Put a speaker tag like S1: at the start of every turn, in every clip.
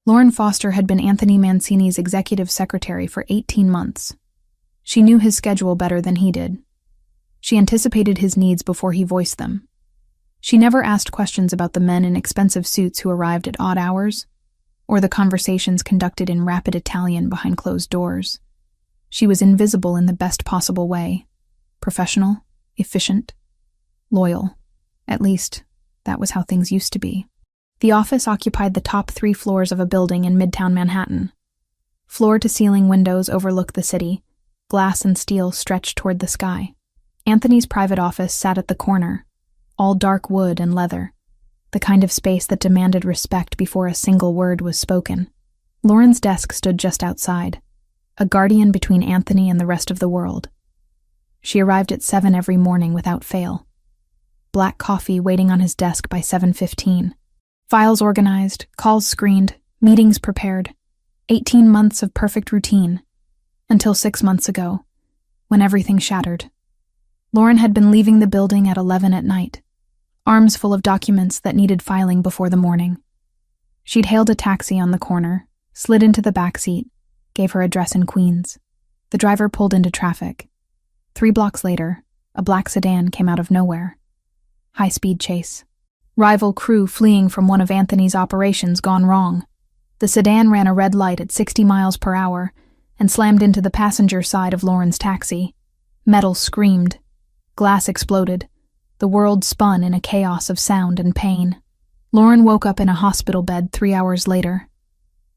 S1: Lauren Foster had been Anthony Mancini's executive secretary for 18 months. She knew his schedule better than he did. She anticipated his needs before he voiced them. She never asked questions about the men in expensive suits who arrived at odd hours, or the conversations conducted in rapid Italian behind closed doors. She was invisible in the best possible way. Professional, efficient, loyal. At least, that was how things used to be. The office occupied the top 3 floors of a building in Midtown Manhattan. Floor-to-ceiling windows overlooked the city. Glass and steel stretched toward the sky. Anthony's private office sat at the corner, all dark wood and leather, the kind of space that demanded respect before a single word was spoken. Lauren's desk stood just outside, a guardian between Anthony and the rest of the world. She arrived at 7 every morning without fail. Black coffee waiting on his desk by 7:15. Files organized, calls screened, meetings prepared. 18 months of perfect routine. Until 6 months ago, when everything shattered. Lauren had been leaving the building at 11 at night, arms full of documents that needed filing before the morning. She'd hailed a taxi on the corner, slid into the back seat, gave her address in Queens. The driver pulled into traffic. 3 blocks later, a black sedan came out of nowhere. High-speed chase. Rival crew fleeing from one of Anthony's operations gone wrong. The sedan ran a red light at 60 miles per hour and slammed into the passenger side of Lauren's taxi. Metal screamed. Glass exploded. The world spun in a chaos of sound and pain. Lauren woke up in a hospital bed 3 hours later.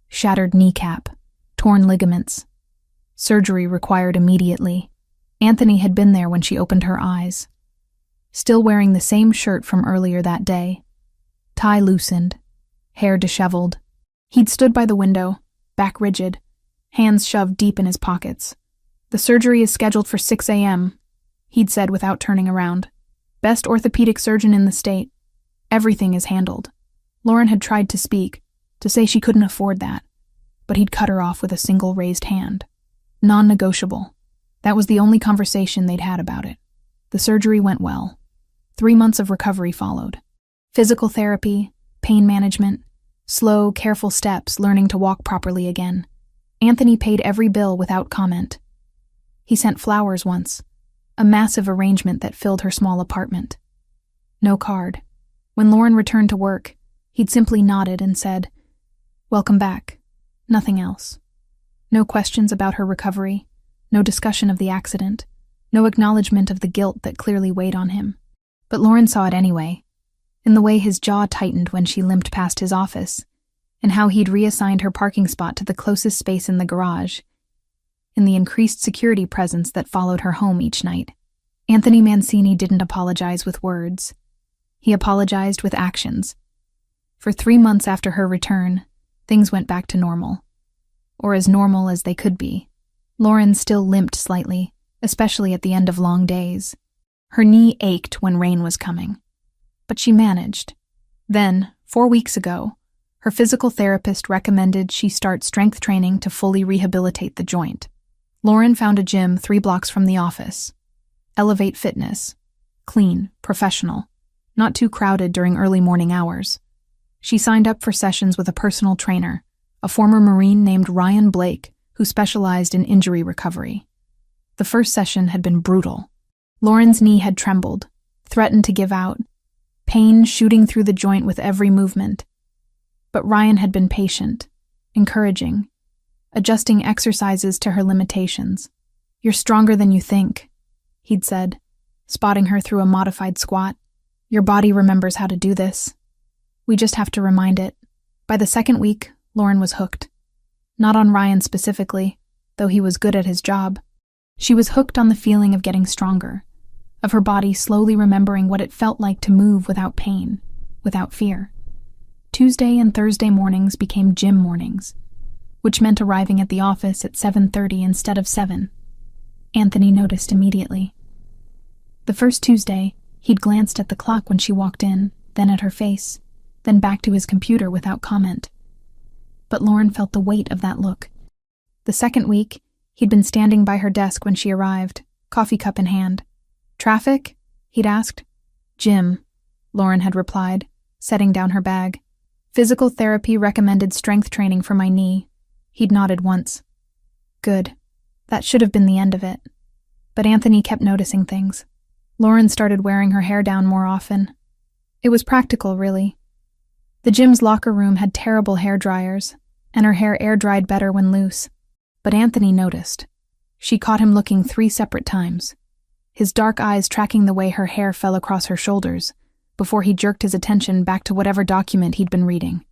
S1: Shattered kneecap. Torn ligaments. Surgery required immediately. Anthony had been there when she opened her eyes. Still wearing the same shirt from earlier that day. Tie loosened. Hair disheveled. He'd stood by the window, back rigid, hands shoved deep in his pockets. "The surgery is scheduled for 6 a.m., he'd said without turning around. "Best orthopedic surgeon in the state. Everything is handled." Lauren had tried to speak, to say she couldn't afford that, but he'd cut her off with a single raised hand. Non-negotiable. That was the only conversation they'd had about it. The surgery went well. 3 months of recovery followed. Physical therapy, pain management, slow, careful steps learning to walk properly again. Anthony paid every bill without comment. He sent flowers once, a massive arrangement that filled her small apartment. No card. When Lauren returned to work, he'd simply nodded and said, "Welcome back." Nothing else. No questions about her recovery, no discussion of the accident, no acknowledgement of the guilt that clearly weighed on him. But Lauren saw it anyway, in the way his jaw tightened when she limped past his office, and how he'd reassigned her parking spot to the closest space in the garage, in the increased security presence that followed her home each night. Anthony Mancini didn't apologize with words. He apologized with actions. For 3 months after her return, things went back to normal. Or as normal as they could be. Lauren still limped slightly, especially at the end of long days. Her knee ached when rain was coming. But she managed. Then, 4 weeks ago, her physical therapist recommended she start strength training to fully rehabilitate the joint. Lauren found a gym 3 blocks from the office. Elevate Fitness. Clean, professional, not too crowded during early morning hours. She signed up for sessions with a personal trainer, a former Marine named Ryan Blake, who specialized in injury recovery. The first session had been brutal. Lauren's knee had trembled, threatened to give out, pain shooting through the joint with every movement. But Ryan had been patient, encouraging, adjusting exercises to her limitations. "You're stronger than you think," he'd said, spotting her through a modified squat. "Your body remembers how to do this. We just have to remind it." By the second week, Lauren was hooked. Not on Ryan specifically, though he was good at his job. She was hooked on the feeling of getting stronger, of her body slowly remembering what it felt like to move without pain, without fear. Tuesday and Thursday mornings became gym mornings, which meant arriving at the office at 7:30 instead of 7. Anthony noticed immediately. The first Tuesday, he'd glanced at the clock when she walked in, then at her face, then back to his computer without comment. But Lauren felt the weight of that look. The second week, he'd been standing by her desk when she arrived, coffee cup in hand. "Traffic?" he'd asked. "Gym," Lauren had replied, setting down her bag. Physical therapy recommended strength training for my knee. He'd nodded once. Good. That should have been the end of it. But Anthony kept noticing things. Lauren started wearing her hair down more often. It was practical, really. The gym's locker room had terrible hair dryers, and her hair air-dried better when loose. But Anthony noticed. She caught him looking 3 separate times, his dark eyes tracking the way her hair fell across her shoulders, before he jerked his attention back to whatever document he'd been reading.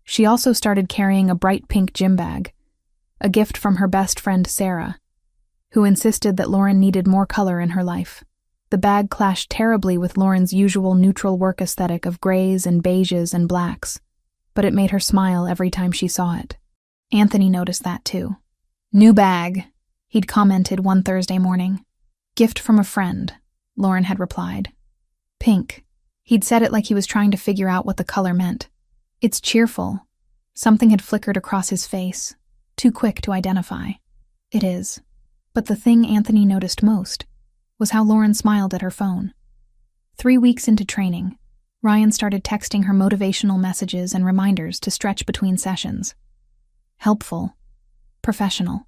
S1: She also started carrying a bright pink gym bag, a gift from her best friend Sarah, who insisted that Lauren needed more color in her life. The bag clashed terribly with Lauren's usual neutral work aesthetic of grays and beiges and blacks, but it made her smile every time she saw it. Anthony noticed that too. New bag, he'd commented one Thursday morning. Gift from a friend, Lauren had replied. Pink. He'd said it like he was trying to figure out what the color meant. It's cheerful. Something had flickered across his face, too quick to identify. It is. But the thing Anthony noticed most was how Lauren smiled at her phone. 3 weeks into training, Ryan started texting her motivational messages and reminders to stretch between sessions. Helpful. Professional.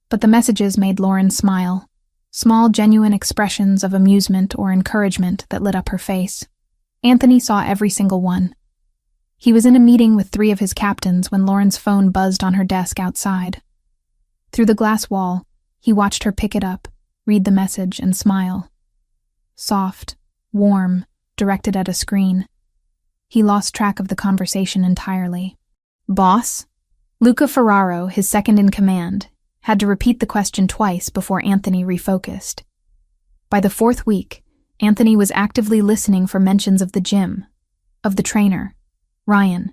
S1: But the messages made Lauren smile. Small, genuine expressions of amusement or encouragement that lit up her face. Anthony saw every single one. He was in a meeting with 3 of his captains when Lauren's phone buzzed on her desk outside. Through the glass wall, he watched her pick it up, read the message, and smile. Soft, warm, directed at a screen. He lost track of the conversation entirely. Boss? Luca Ferraro, his second in command, had to repeat the question twice before Anthony refocused. By the 4th week, Anthony was actively listening for mentions of the gym, of the trainer, Ryan.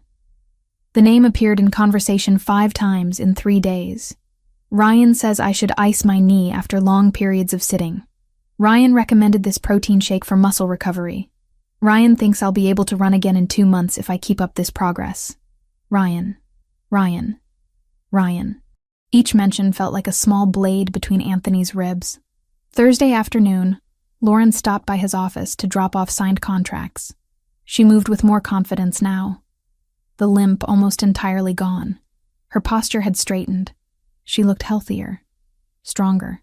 S1: The name appeared in conversation 5 times in 3 days. Ryan says I should ice my knee after long periods of sitting. Ryan recommended this protein shake for muscle recovery. Ryan thinks I'll be able to run again in 2 months if I keep up this progress. Ryan. Ryan. Ryan. Each mention felt like a small blade between Anthony's ribs. Thursday afternoon, Lauren stopped by his office to drop off signed contracts. She moved with more confidence now. The limp almost entirely gone. Her posture had straightened. She looked healthier, stronger,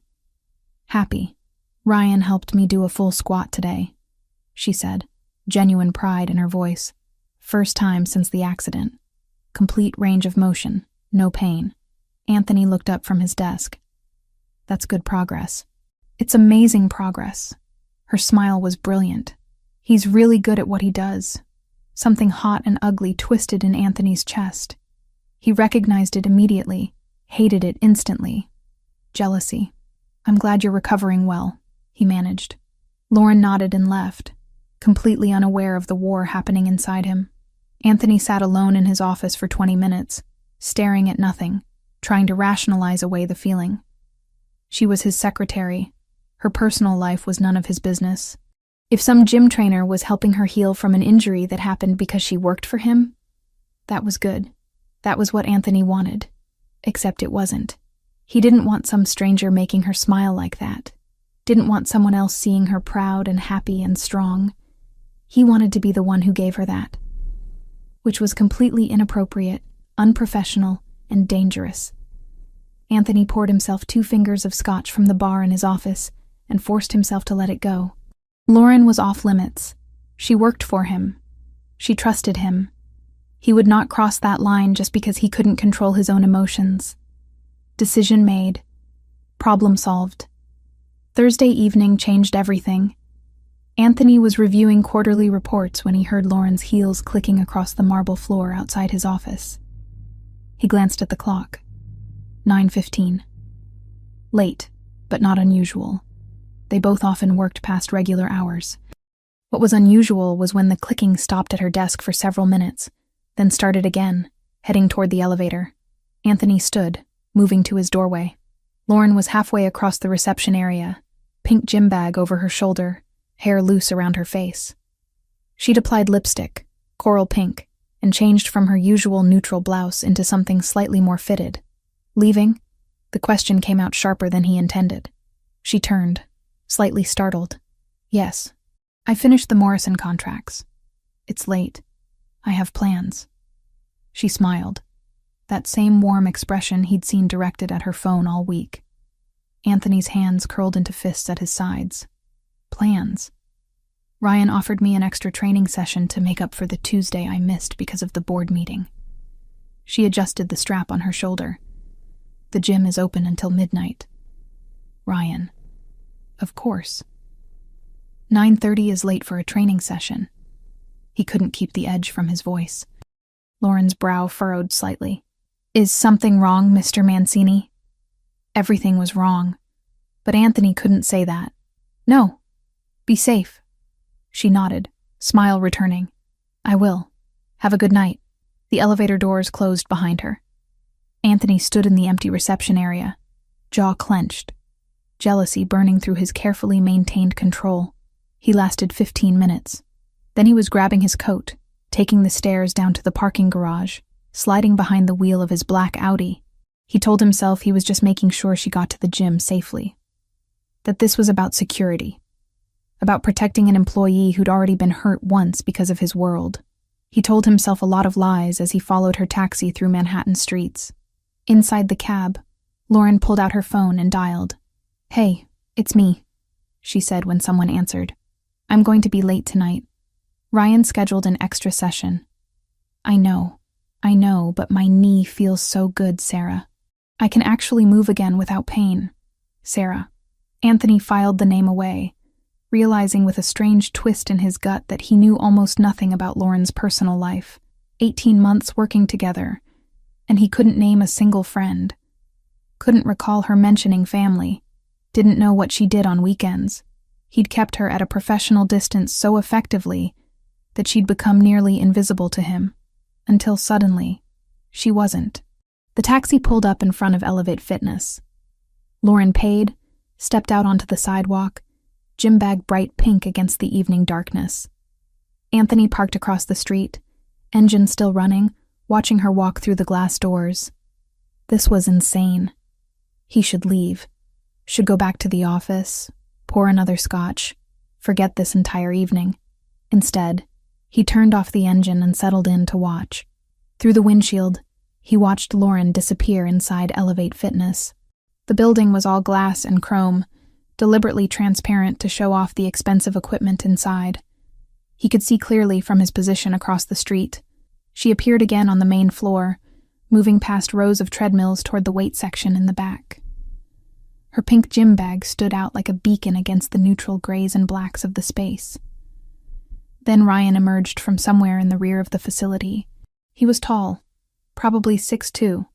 S1: happy. Ryan helped me do a full squat today, she said, genuine pride in her voice. First time since the accident. Complete range of motion, no pain. Anthony looked up from his desk. That's good progress. It's amazing progress. Her smile was brilliant. He's really good at what he does. Something hot and ugly twisted in Anthony's chest. He recognized it immediately, hated it instantly. Jealousy. I'm glad you're recovering well, he managed. Lauren nodded and left, completely unaware of the war happening inside him. Anthony sat alone in his office for 20 minutes, staring at nothing, trying to rationalize away the feeling. She was his secretary. Her personal life was none of his business. If some gym trainer was helping her heal from an injury that happened because she worked for him, that was good. That was what Anthony wanted. Except it wasn't. He didn't want some stranger making her smile like that. Didn't want someone else seeing her proud and happy and strong. He wanted to be the one who gave her that. Which was completely inappropriate, unprofessional, and dangerous. Anthony poured himself 2 fingers of scotch from the bar in his office and forced himself to let it go. Lauren was off limits. She worked for him. She trusted him. He would not cross that line just because he couldn't control his own emotions. Decision made. Problem solved. Thursday evening changed everything. Anthony was reviewing quarterly reports when he heard Lauren's heels clicking across the marble floor outside his office. He glanced at the clock. 9:15. Late, but not unusual. They both often worked past regular hours. What was unusual was when the clicking stopped at her desk for several minutes, then started again, heading toward the elevator. Anthony stood, moving to his doorway. Lauren was halfway across the reception area, pink gym bag over her shoulder, hair loose around her face. She'd applied lipstick, coral pink, and changed from her usual neutral blouse into something slightly more fitted. Leaving? The question came out sharper than he intended. She turned, slightly startled. Yes. I finished the Morrison contracts. It's late. I have plans. She smiled, that same warm expression he'd seen directed at her phone all week. Anthony's hands curled into fists at his sides. Plans. Ryan offered me an extra training session to make up for the Tuesday I missed because of the board meeting. She adjusted the strap on her shoulder. The gym is open until midnight. Ryan. Of course. 9:30 is late for a training session. He couldn't keep the edge from his voice. Lauren's brow furrowed slightly. Is something wrong, Mr. Mancini? Everything was wrong, but Anthony couldn't say that. No. Be safe. She nodded, smile returning. I will. Have a good night. The elevator doors closed behind her. Anthony stood in the empty reception area, jaw clenched, jealousy burning through his carefully maintained control. He lasted 15 minutes. Then he was grabbing his coat, taking the stairs down to the parking garage, sliding behind the wheel of his black Audi. He told himself he was just making sure she got to the gym safely. That this was about security. About protecting an employee who'd already been hurt once because of his world. He told himself a lot of lies as he followed her taxi through Manhattan streets. Inside the cab, Lauren pulled out her phone and dialed. Hey, it's me, she said when someone answered. I'm going to be late tonight. Ryan scheduled an extra session. I know, but my knee feels so good, Sarah. I can actually move again without pain. Sarah. Anthony filed the name away, realizing with a strange twist in his gut that he knew almost nothing about Lauren's personal life. 18 months working together, and he couldn't name a single friend. Couldn't recall her mentioning family. Didn't know what she did on weekends. He'd kept her at a professional distance so effectively that she'd become nearly invisible to him. Until suddenly, she wasn't. The taxi pulled up in front of Elevate Fitness. Lauren paid, stepped out onto the sidewalk, gym bag bright pink against the evening darkness. Anthony parked across the street, engine still running, watching her walk through the glass doors. This was insane. He should leave. Should go back to the office, pour another scotch, forget this entire evening. Instead, he turned off the engine and settled in to watch. Through the windshield, he watched Lauren disappear inside Elevate Fitness. The building was all glass and chrome, deliberately transparent to show off the expensive equipment inside. He could see clearly from his position across the street. She appeared again on the main floor, moving past rows of treadmills toward the weight section in the back. Her pink gym bag stood out like a beacon against the neutral grays and blacks of the space. Then Ryan emerged from somewhere in the rear of the facility. He was tall, probably 6'2",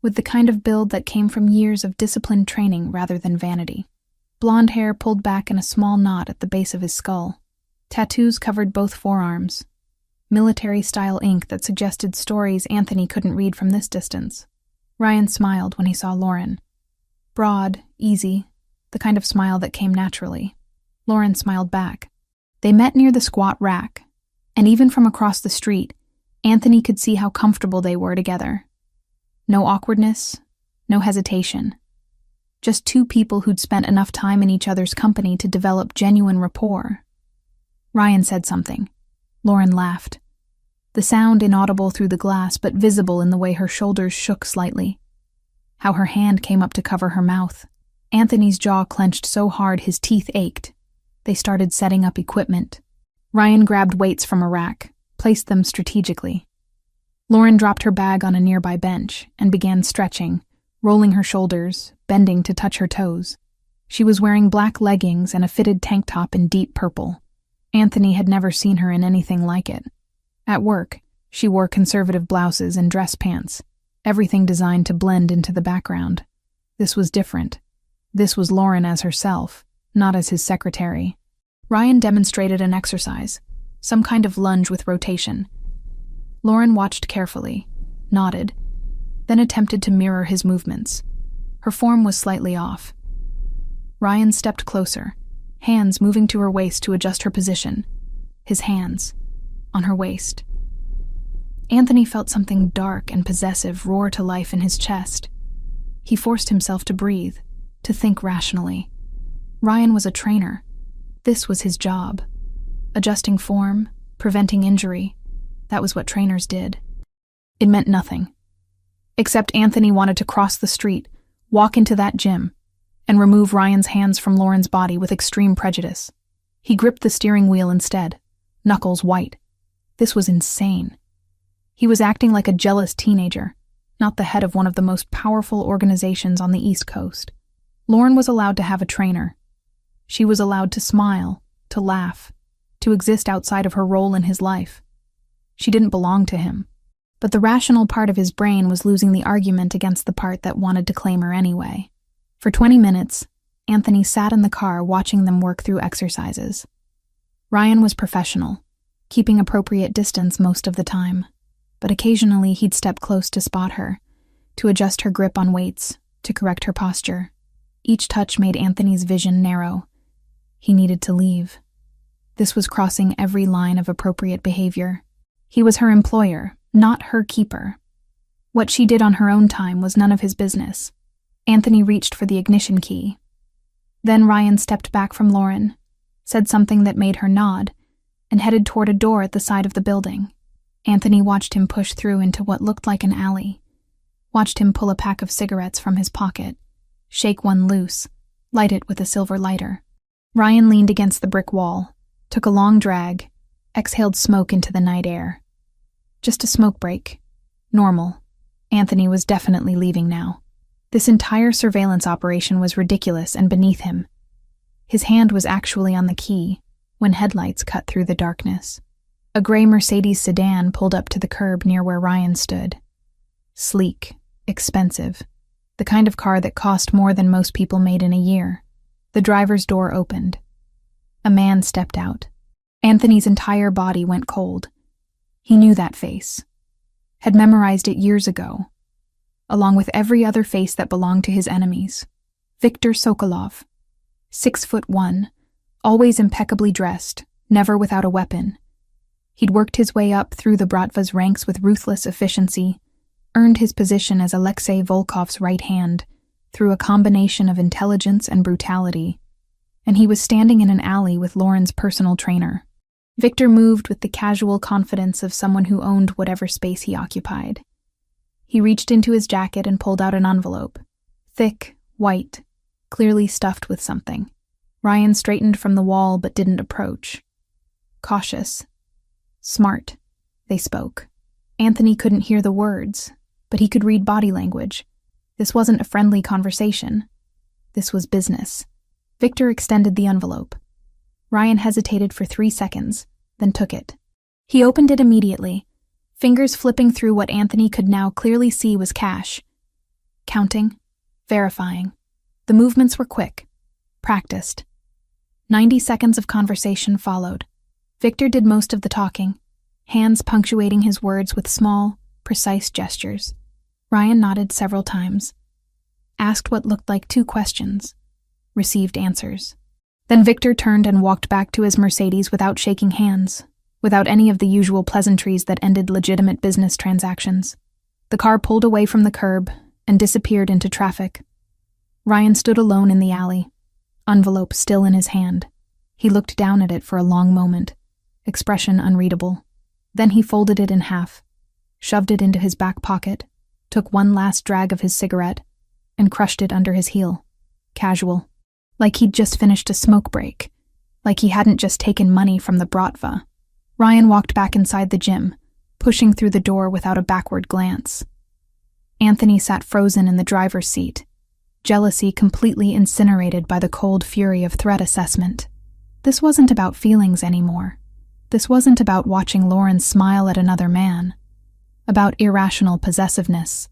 S1: with the kind of build that came from years of disciplined training rather than vanity. Blonde hair pulled back in a small knot at the base of his skull. Tattoos covered both forearms. Military-style ink that suggested stories Anthony couldn't read from this distance. Ryan smiled when he saw Lauren. Broad, easy, the kind of smile that came naturally. Lauren smiled back. They met near the squat rack, and even from across the street, Anthony could see how comfortable they were together. No awkwardness, no hesitation. Just two people who'd spent enough time in each other's company to develop genuine rapport. Ryan said something. Lauren laughed. The sound inaudible through the glass but visible in the way her shoulders shook slightly. How her hand came up to cover her mouth. Anthony's jaw clenched so hard his teeth ached. They started setting up equipment. Ryan grabbed weights from a rack, placed them strategically. Lauren dropped her bag on a nearby bench and began stretching, rolling her shoulders, bending to touch her toes. She was wearing black leggings and a fitted tank top in deep purple. Anthony had never seen her in anything like it. At work, she wore conservative blouses and dress pants, everything designed to blend into the background. This was different. This was Lauren as herself, not as his secretary. Ryan demonstrated an exercise, some kind of lunge with rotation. Lauren watched carefully, nodded, then attempted to mirror his movements. Her form was slightly off. Ryan stepped closer, hands moving to her waist to adjust her position. His hands, on her waist. Anthony felt something dark and possessive roar to life in his chest. He forced himself to breathe, to think rationally. Ryan was a trainer. This was his job. Adjusting form, preventing injury. That was what trainers did. It meant nothing. Except Anthony wanted to cross the street, walk into that gym, and remove Ryan's hands from Lauren's body with extreme prejudice. He gripped the steering wheel instead, knuckles white. This was insane. He was acting like a jealous teenager, not the head of one of the most powerful organizations on the East Coast. Lauren was allowed to have a trainer. She was allowed to smile, to laugh, to exist outside of her role in his life. She didn't belong to him. But the rational part of his brain was losing the argument against the part that wanted to claim her anyway. For 20 minutes, Anthony sat in the car watching them work through exercises. Ryan was professional, keeping appropriate distance most of the time, but occasionally he'd step close to spot her, to adjust her grip on weights, to correct her posture. Each touch made Anthony's vision narrow. He needed to leave. This was crossing every line of appropriate behavior. He was her employer, not her keeper. What she did on her own time was none of his business. Anthony reached for the ignition key. Then Ryan stepped back from Lauren, said something that made her nod, and headed toward a door at the side of the building. Anthony watched him push through into what looked like an alley, watched him pull a pack of cigarettes from his pocket, shake one loose, light it with a silver lighter. Ryan leaned against the brick wall, took a long drag, exhaled smoke into the night air. Just a smoke break. Normal. Anthony was definitely leaving now. This entire surveillance operation was ridiculous and beneath him. His hand was actually on the key when headlights cut through the darkness. A gray Mercedes sedan pulled up to the curb near where Ryan stood. Sleek, expensive, the kind of car that cost more than most people made in a year. The driver's door opened. A man stepped out. Anthony's entire body went cold. He knew that face, had memorized it years ago, along with every other face that belonged to his enemies. Viktor Sokolov, 6'1", always impeccably dressed, never without a weapon. He'd worked his way up through the Bratva's ranks with ruthless efficiency, earned his position as Alexei Volkov's right hand through a combination of intelligence and brutality, and he was standing in an alley with Lauren's personal trainer. Viktor moved with the casual confidence of someone who owned whatever space he occupied. He reached into his jacket and pulled out an envelope. Thick, white, clearly stuffed with something. Ryan straightened from the wall but didn't approach. Cautious. Smart. They spoke. Anthony couldn't hear the words, but he could read body language. This wasn't a friendly conversation. This was business. Viktor extended the envelope. Ryan hesitated for 3 seconds, then took it. He opened it immediately, fingers flipping through what Anthony could now clearly see was cash. Counting, verifying. The movements were quick, practiced. 90 seconds of conversation followed. Viktor did most of the talking, hands punctuating his words with small, precise gestures. Ryan nodded several times, asked what looked like 2 questions, received answers. Then Viktor turned and walked back to his Mercedes without shaking hands, without any of the usual pleasantries that ended legitimate business transactions. The car pulled away from the curb and disappeared into traffic. Ryan stood alone in the alley, envelope still in his hand. He looked down at it for a long moment, expression unreadable. Then he folded it in half, shoved it into his back pocket, took one last drag of his cigarette, and crushed it under his heel. Casual. Like he'd just finished a smoke break, like he hadn't just taken money from the Bratva. Ryan walked back inside the gym, pushing through the door without a backward glance. Anthony sat frozen in the driver's seat, jealousy completely incinerated by the cold fury of threat assessment. This wasn't about feelings anymore. This wasn't about watching Lauren smile at another man, about irrational possessiveness,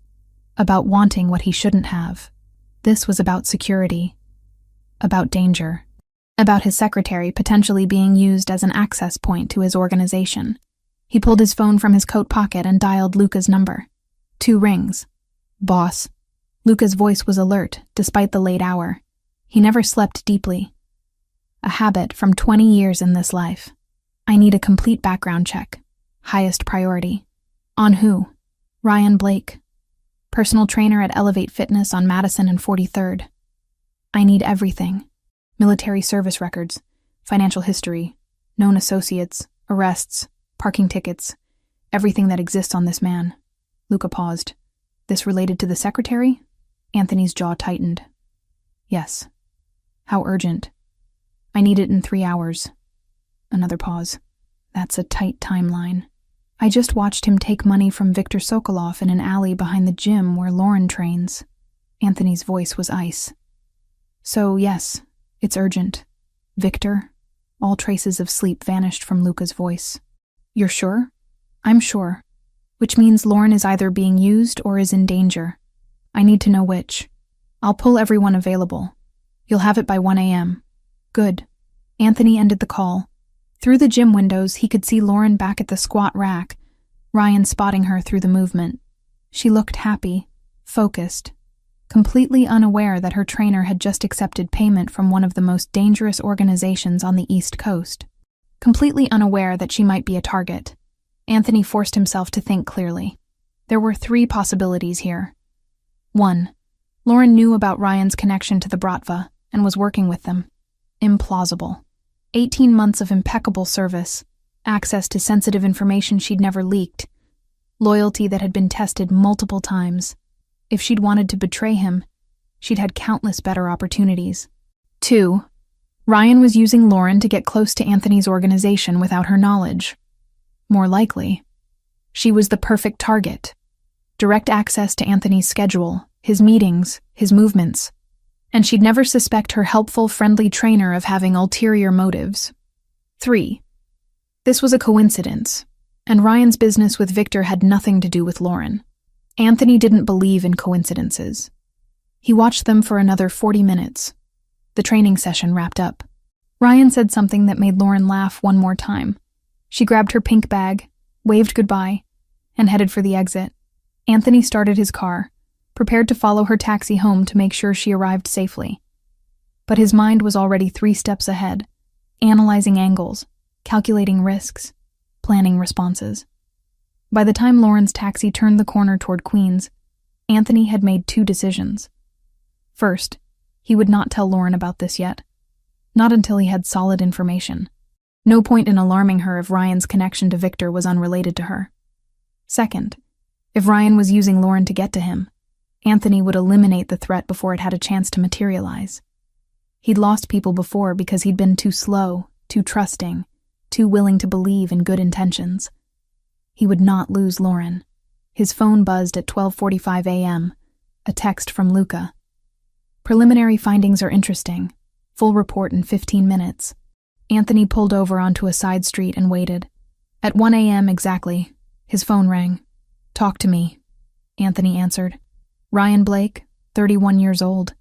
S1: about wanting what he shouldn't have. This was about security. About danger, about his secretary potentially being used as an access point to his organization. He pulled his phone from his coat pocket and dialed Luca's number. 2 rings. Boss. Luca's voice was alert, despite the late hour. He never slept deeply. A habit from 20 years in this life. I need a complete background check. Highest priority. On who? Ryan Blake. Personal trainer at Elevate Fitness on Madison and 43rd. I need everything. Military service records, financial history, known associates, arrests, parking tickets, everything that exists on this man. Luca paused. This related to the secretary? Anthony's jaw tightened. Yes. How urgent? I need it in 3 hours. Another pause. That's a tight timeline. I just watched him take money from Viktor Sokolov in an alley behind the gym where Lauren trains. Anthony's voice was ice. So, yes, it's urgent. Viktor? All traces of sleep vanished from Luca's voice. You're sure? I'm sure. Which means Lauren is either being used or is in danger. I need to know which. I'll pull everyone available. You'll have it by 1 a.m. Good. Anthony ended the call. Through the gym windows, he could see Lauren back at the squat rack, Ryan spotting her through the movement. She looked happy, focused, completely unaware that her trainer had just accepted payment from one of the most dangerous organizations on the East Coast. Completely unaware that she might be a target. Anthony forced himself to think clearly. There were 3 possibilities here. 1. Lauren knew about Ryan's connection to the Bratva and was working with them. Implausible. 18 months of impeccable service, access to sensitive information she'd never leaked, loyalty that had been tested multiple times. If she'd wanted to betray him, she'd had countless better opportunities. 2. Ryan was using Lauren to get close to Anthony's organization without her knowledge. More likely, she was the perfect target. Direct access to Anthony's schedule, his meetings, his movements. And she'd never suspect her helpful, friendly trainer of having ulterior motives. 3. This was a coincidence, and Ryan's business with Viktor had nothing to do with Lauren. Anthony didn't believe in coincidences. He watched them for another 40 minutes. The training session wrapped up. Ryan said something that made Lauren laugh one more time. She grabbed her pink bag, waved goodbye, and headed for the exit. Anthony started his car, prepared to follow her taxi home to make sure she arrived safely. But his mind was already 3 steps ahead, analyzing angles, calculating risks, planning responses. By the time Lauren's taxi turned the corner toward Queens, Anthony had made 2 decisions. First, he would not tell Lauren about this yet. Not until he had solid information. No point in alarming her if Ryan's connection to Viktor was unrelated to her. Second, if Ryan was using Lauren to get to him, Anthony would eliminate the threat before it had a chance to materialize. He'd lost people before because he'd been too slow, too trusting, too willing to believe in good intentions. He would not lose Lauren. His phone buzzed at 12:45 a.m., a text from Luca. Preliminary findings are interesting. Full report in 15 minutes. Anthony pulled over onto a side street and waited. At 1 a.m. exactly, his phone rang. Talk to me, Anthony answered. Ryan Blake, 31 years old,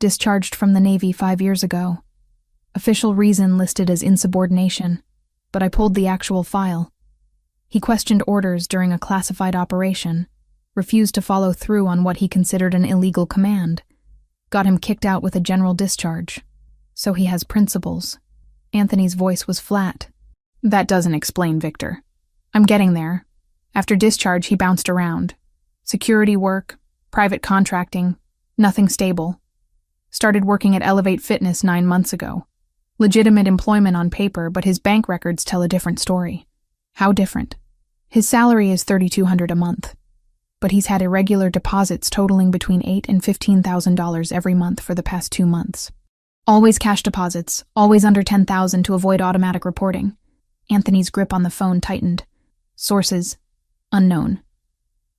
S1: discharged from the Navy 5 years ago. Official reason listed as insubordination, but I pulled the actual file. He questioned orders during a classified operation, refused to follow through on what he considered an illegal command, got him kicked out with a general discharge. So he has principles. Anthony's voice was flat. That doesn't explain Viktor. I'm getting there. After discharge, he bounced around. Security work, private contracting, nothing stable. Started working at Elevate Fitness 9 months ago. Legitimate employment on paper, but his bank records tell a different story. How different? His salary is $3,200 a month, but he's had irregular deposits totaling between $8,000 and $15,000 every month for the past 2 months. Always cash deposits, always under $10,000 to avoid automatic reporting. Anthony's grip on the phone tightened. Sources, unknown.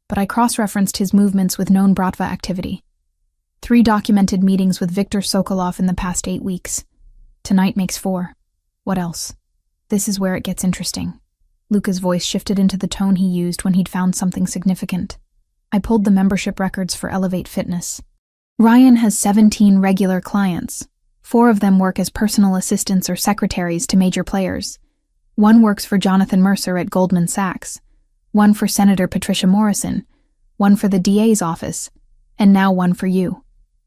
S1: But I cross-referenced his movements with known Bratva activity. 3 documented meetings with Viktor Sokolov in the past 8 weeks. Tonight makes 4. What else? This is where it gets interesting. Luca's voice shifted into the tone he used when he'd found something significant. I pulled the membership records for Elevate Fitness. Ryan has 17 regular clients. 4 of them work as personal assistants or secretaries to major players. 1 works for Jonathan Mercer at Goldman Sachs, 1 for Senator Patricia Morrison, 1 for the DA's office, and now 1 for you.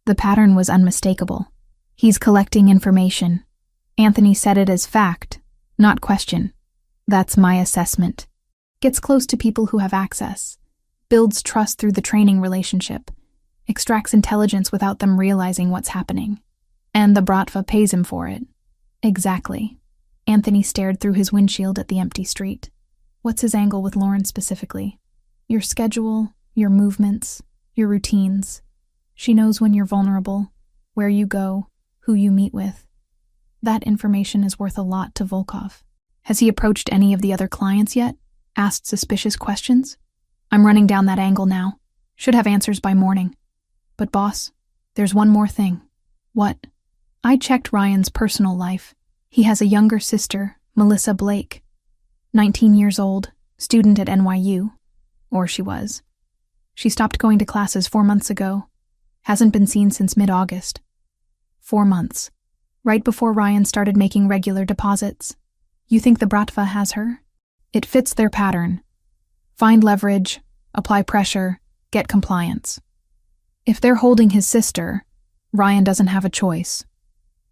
S1: The pattern was unmistakable. He's collecting information. Anthony said it as fact, not question. That's my assessment. Gets close to people who have access, builds trust through the training relationship, extracts intelligence without them realizing what's happening. And the Bratva pays him for it. Exactly. Anthony stared through his windshield at the empty street. What's his angle with Lauren specifically? Your schedule, your movements, your routines. She knows when you're vulnerable, where you go, who you meet with. That information is worth a lot to Volkov. Has he approached any of the other clients yet? Asked suspicious questions? I'm running down that angle now. Should have answers by morning. But boss, there's one more thing. What? I checked Ryan's personal life. He has a younger sister, Melissa Blake. 19 years old, student at NYU. Or she was. She stopped going to classes 4 months ago. Hasn't been seen since mid-August. 4 months. Right before Ryan started making regular deposits. You think the Bratva has her? It fits their pattern. Find leverage, apply pressure, get compliance. If they're holding his sister, Ryan doesn't have a choice.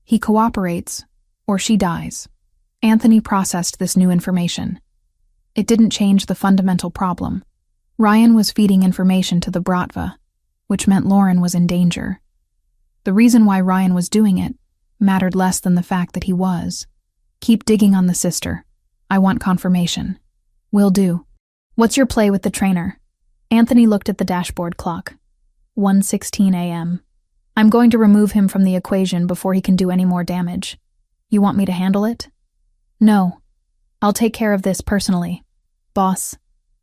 S1: He cooperates, or she dies. Anthony processed this new information. It didn't change the fundamental problem. Ryan was feeding information to the Bratva, which meant Lauren was in danger. The reason why Ryan was doing it mattered less than the fact that he was. Keep digging on the sister. I want confirmation. Will do. What's your play with the trainer? Anthony looked at the dashboard clock. 1:16 a.m. I'm going to remove him from the equation before he can do any more damage. You want me to handle it? No. I'll take care of this personally. Boss,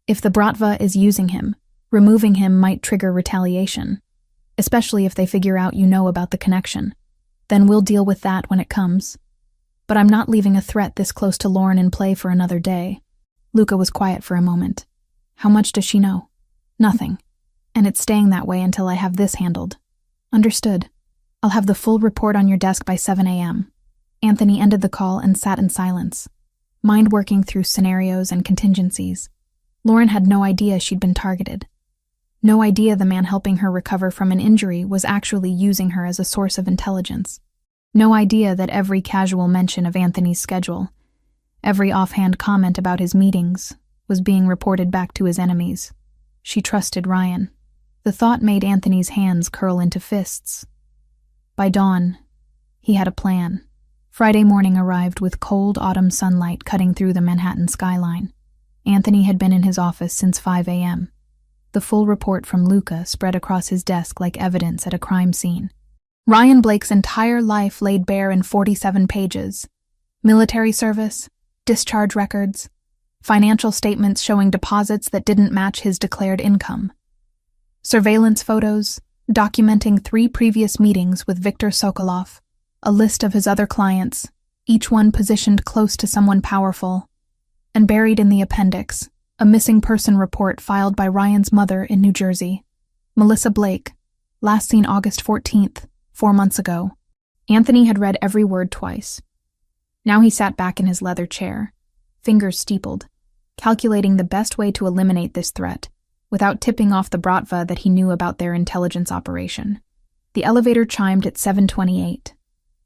S1: if the Bratva is using him, removing him might trigger retaliation, especially if they figure out you know about the connection. Then we'll deal with that when it comes. But I'm not leaving a threat this close to Lauren in play for another day. Luca was quiet for a moment. How much does she know? Nothing. And it's staying that way until I have this handled. Understood. I'll have the full report on your desk by 7 a.m. Anthony ended the call and sat in silence, mind working through scenarios and contingencies. Lauren had no idea she'd been targeted. No idea the man helping her recover from an injury was actually using her as a source of intelligence. No idea that every casual mention of Anthony's schedule, every offhand comment about his meetings, was being reported back to his enemies. She trusted Ryan. The thought made Anthony's hands curl into fists. By dawn, he had a plan. Friday morning arrived with cold autumn sunlight cutting through the Manhattan skyline. Anthony had been in his office since 5 a.m. The full report from Luca spread across his desk like evidence at a crime scene. Ryan Blake's entire life laid bare in 47 pages. Military service, discharge records, financial statements showing deposits that didn't match his declared income. Surveillance photos, documenting 3 previous meetings with Viktor Sokolov, a list of his other clients, each one positioned close to someone powerful, and buried in the appendix, a missing person report filed by Ryan's mother in New Jersey. Melissa Blake, last seen August 14th, 4 months ago. Anthony had read every word twice. Now he sat back in his leather chair, fingers steepled, calculating the best way to eliminate this threat, without tipping off the Bratva that he knew about their intelligence operation. The elevator chimed at 7:28.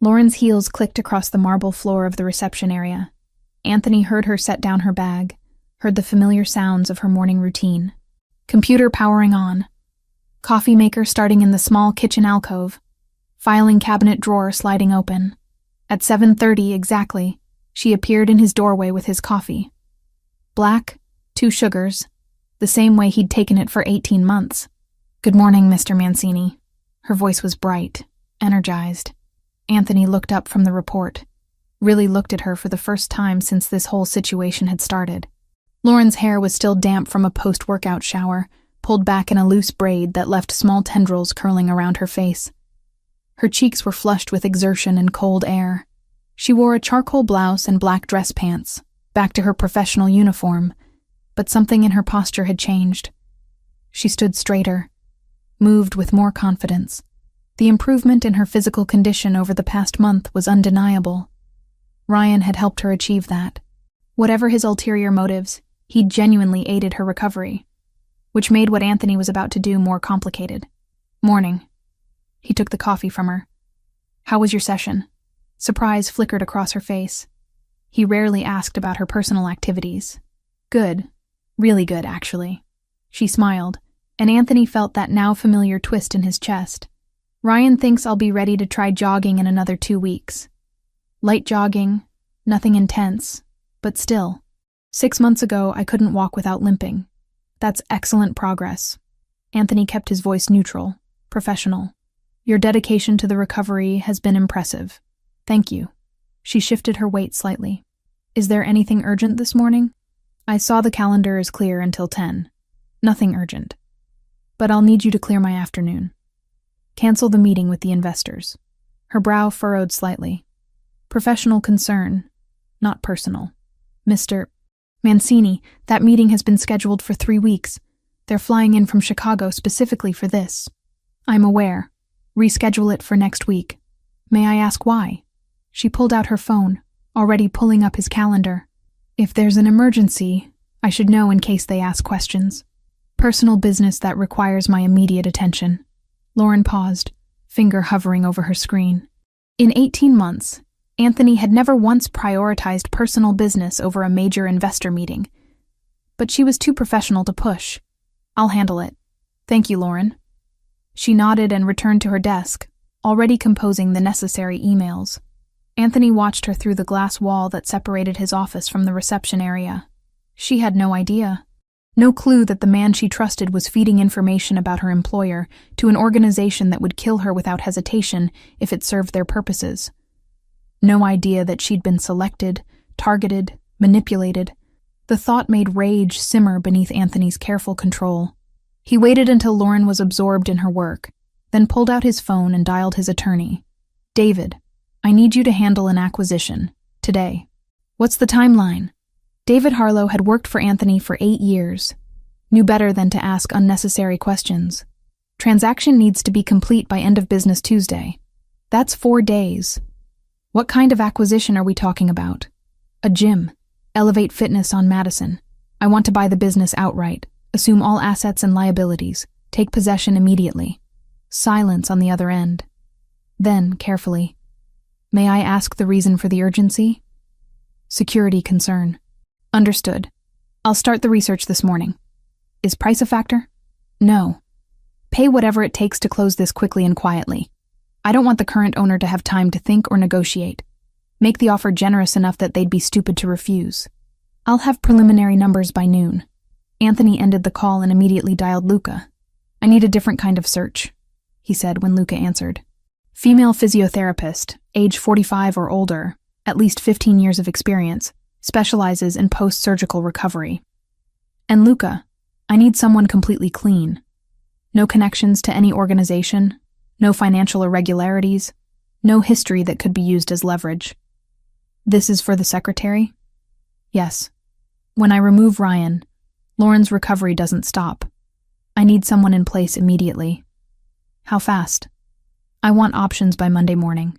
S1: Lauren's heels clicked across the marble floor of the reception area. Anthony heard her set down her bag, heard the familiar sounds of her morning routine. Computer powering on. Coffee maker starting in the small kitchen alcove. Filing cabinet drawer sliding open. At 7:30 exactly, she appeared in his doorway with his coffee. Black, 2 sugars, the same way he'd taken it for 18 months. Good morning, Mr. Mancini. Her voice was bright, energized. Anthony looked up from the report, really looked at her for the first time since this whole situation had started. Lauren's hair was still damp from a post-workout shower, pulled back in a loose braid that left small tendrils curling around her face. Her cheeks were flushed with exertion and cold air. She wore a charcoal blouse and black dress pants, back to her professional uniform, but something in her posture had changed. She stood straighter, moved with more confidence. The improvement in her physical condition over the past month was undeniable. Ryan had helped her achieve that. Whatever his ulterior motives, he'd genuinely aided her recovery, which made what Anthony was about to do more complicated. Morning. He took the coffee from her. How was your session? Surprise flickered across her face. He rarely asked about her personal activities. Good. Really good, actually. She smiled, and Anthony felt that now familiar twist in his chest. Ryan thinks I'll be ready to try jogging in another 2 weeks. Light jogging, nothing intense, but still. 6 months ago, I couldn't walk without limping. That's excellent progress. Anthony kept his voice neutral, professional. Your dedication to the recovery has been impressive. Thank you. She shifted her weight slightly. Is there anything urgent this morning? I saw the calendar is clear until 10. Nothing urgent. But I'll need you to clear my afternoon. Cancel the meeting with the investors. Her brow furrowed slightly. Professional concern, not personal. Mr. Mancini, that meeting has been scheduled for 3 weeks. They're flying in from Chicago specifically for this. I'm aware. Reschedule it for next week. May I ask why? She pulled out her phone, already pulling up his calendar. If there's an emergency, I should know in case they ask questions. Personal business that requires my immediate attention. Lauren paused, finger hovering over her screen. In 18 months, Anthony had never once prioritized personal business over a major investor meeting. But she was too professional to push. I'll handle it. Thank you, Lauren. She nodded and returned to her desk, already composing the necessary emails. Anthony watched her through the glass wall that separated his office from the reception area. She had no idea. No clue that the man she trusted was feeding information about her employer to an organization that would kill her without hesitation if it served their purposes. No idea that she'd been selected, targeted, manipulated. The thought made rage simmer beneath Anthony's careful control. He waited until Lauren was absorbed in her work, then pulled out his phone and dialed his attorney. David, I need you to handle an acquisition. Today. What's the timeline? David Harlow had worked for Anthony for 8 years. Knew better than to ask unnecessary questions. Transaction needs to be complete by end of business Tuesday. That's 4 days. What kind of acquisition are we talking about? A gym. Elevate Fitness on Madison. I want to buy the business outright. Assume all assets and liabilities. Take possession immediately. Silence on the other end. Then, carefully. May I ask the reason for the urgency? Security concern. Understood. I'll start the research this morning. Is price a factor? No. Pay whatever it takes to close this quickly and quietly. I don't want the current owner to have time to think or negotiate. Make the offer generous enough that they'd be stupid to refuse. I'll have preliminary numbers by noon. Anthony ended the call and immediately dialed Luca. I need a different kind of search, he said when Luca answered. Female physiotherapist, age 45 or older, at least 15 years of experience, specializes in post-surgical recovery. And Luca, I need someone completely clean. No connections to any organization, no financial irregularities, no history that could be used as leverage. This is for the secretary? Yes. When I remove Ryan, Lauren's recovery doesn't stop. I need someone in place immediately. How fast? I want options by Monday morning.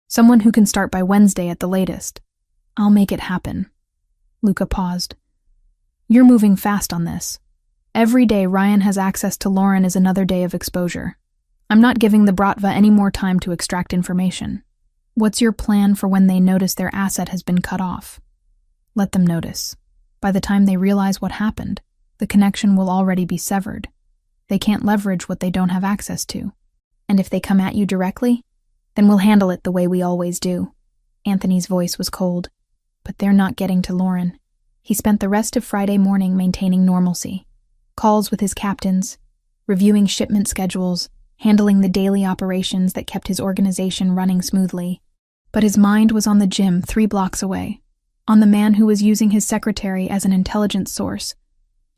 S1: Someone who can start by Wednesday at the latest. I'll make it happen. Luca paused. You're moving fast on this. Every day Ryan has access to Lauren is another day of exposure. I'm not giving the Bratva any more time to extract information. What's your plan for when they notice their asset has been cut off? Let them notice. By the time they realize what happened, the connection will already be severed. They can't leverage what they don't have access to. And if they come at you directly, then we'll handle it the way we always do. Anthony's voice was cold. But they're not getting to Lauren. He spent the rest of Friday morning maintaining normalcy. Calls with his captains, reviewing shipment schedules, handling the daily operations that kept his organization running smoothly. But his mind was on the gym 3 blocks away, on the man who was using his secretary as an intelligence source,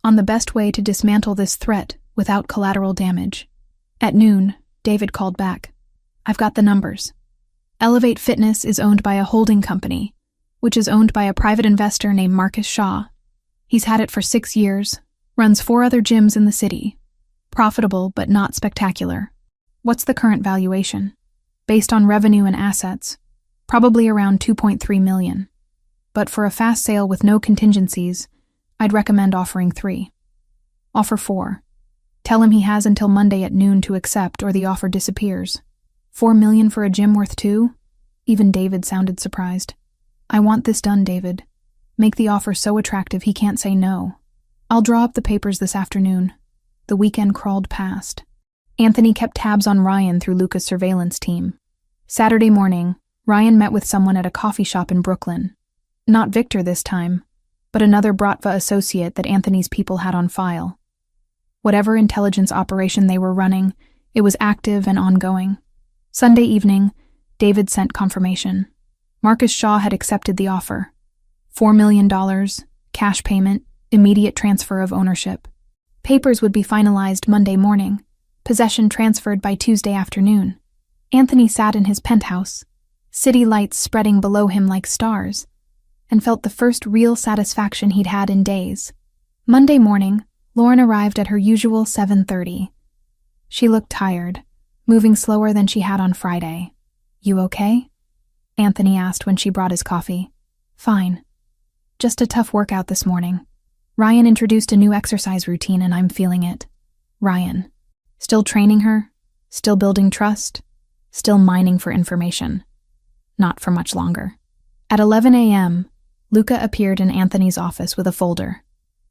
S1: on the best way to dismantle this threat without collateral damage. At noon, David called back. I've got the numbers. Elevate Fitness is owned by a holding company, which is owned by a private investor named Marcus Shaw. He's had it for 6 years, runs 4 other gyms in the city. Profitable, but not spectacular. What's the current valuation? Based on revenue and assets, probably around $2.3 million. But for a fast sale with no contingencies, I'd recommend offering 3. Offer 4. Tell him he has until Monday at noon to accept or the offer disappears. $4 million for a gym worth 2? Even David sounded surprised. I want this done, David. Make the offer so attractive he can't say no. I'll draw up the papers this afternoon. The weekend crawled past. Anthony kept tabs on Ryan through Luca's surveillance team. Saturday morning, Ryan met with someone at a coffee shop in Brooklyn. Not Victor this time, but another Bratva associate that Anthony's people had on file. Whatever intelligence operation they were running, it was active and ongoing. Sunday evening, David sent confirmation. Marcus Shaw had accepted the offer. $4 million, cash payment, immediate transfer of ownership. Papers would be finalized Monday morning, possession transferred by Tuesday afternoon. Anthony sat in his penthouse, city lights spreading below him like stars, and felt the first real satisfaction he'd had in days. Monday morning, Lauren arrived at her usual 7:30. She looked tired, moving slower than she had on Friday. "You okay?" Anthony asked when she brought his coffee. "Fine. Just a tough workout this morning. Ryan introduced a new exercise routine and I'm feeling it." Ryan. Still training her? Still building trust? Still mining for information? Not for much longer. At 11 a.m., Luca appeared in Anthony's office with a folder.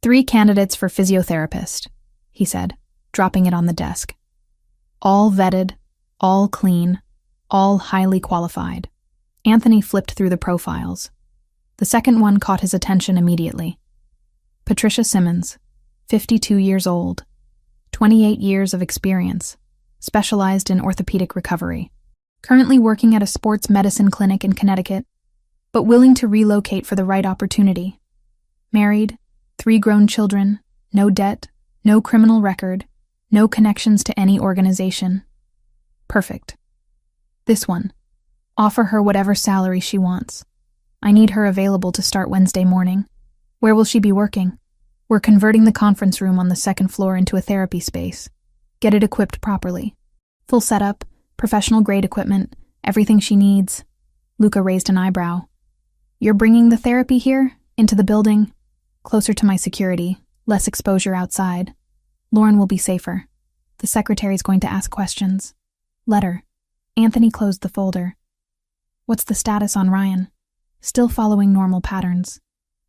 S1: "3 candidates for physiotherapist," he said, dropping it on the desk. "All vetted, all clean, all highly qualified." Anthony flipped through the profiles. The second one caught his attention immediately. Patricia Simmons, 52 years old, 28 years of experience, specialized in orthopedic recovery, currently working at a sports medicine clinic in Connecticut, but willing to relocate for the right opportunity. Married, 3 grown children, no debt, no criminal record, no connections to any organization. Perfect. This one. Offer her whatever salary she wants. I need her available to start Wednesday morning. Where will she be working? We're converting the conference room on the 2nd floor into a therapy space. Get it equipped properly. Full setup, professional-grade equipment, everything she needs. Luca raised an eyebrow. "You're bringing the therapy here? Into the building? Closer to my security, less exposure outside. Lauren will be safer. The secretary's going to ask questions." Letter. Anthony closed the folder. "What's the status on Ryan?" "Still following normal patterns.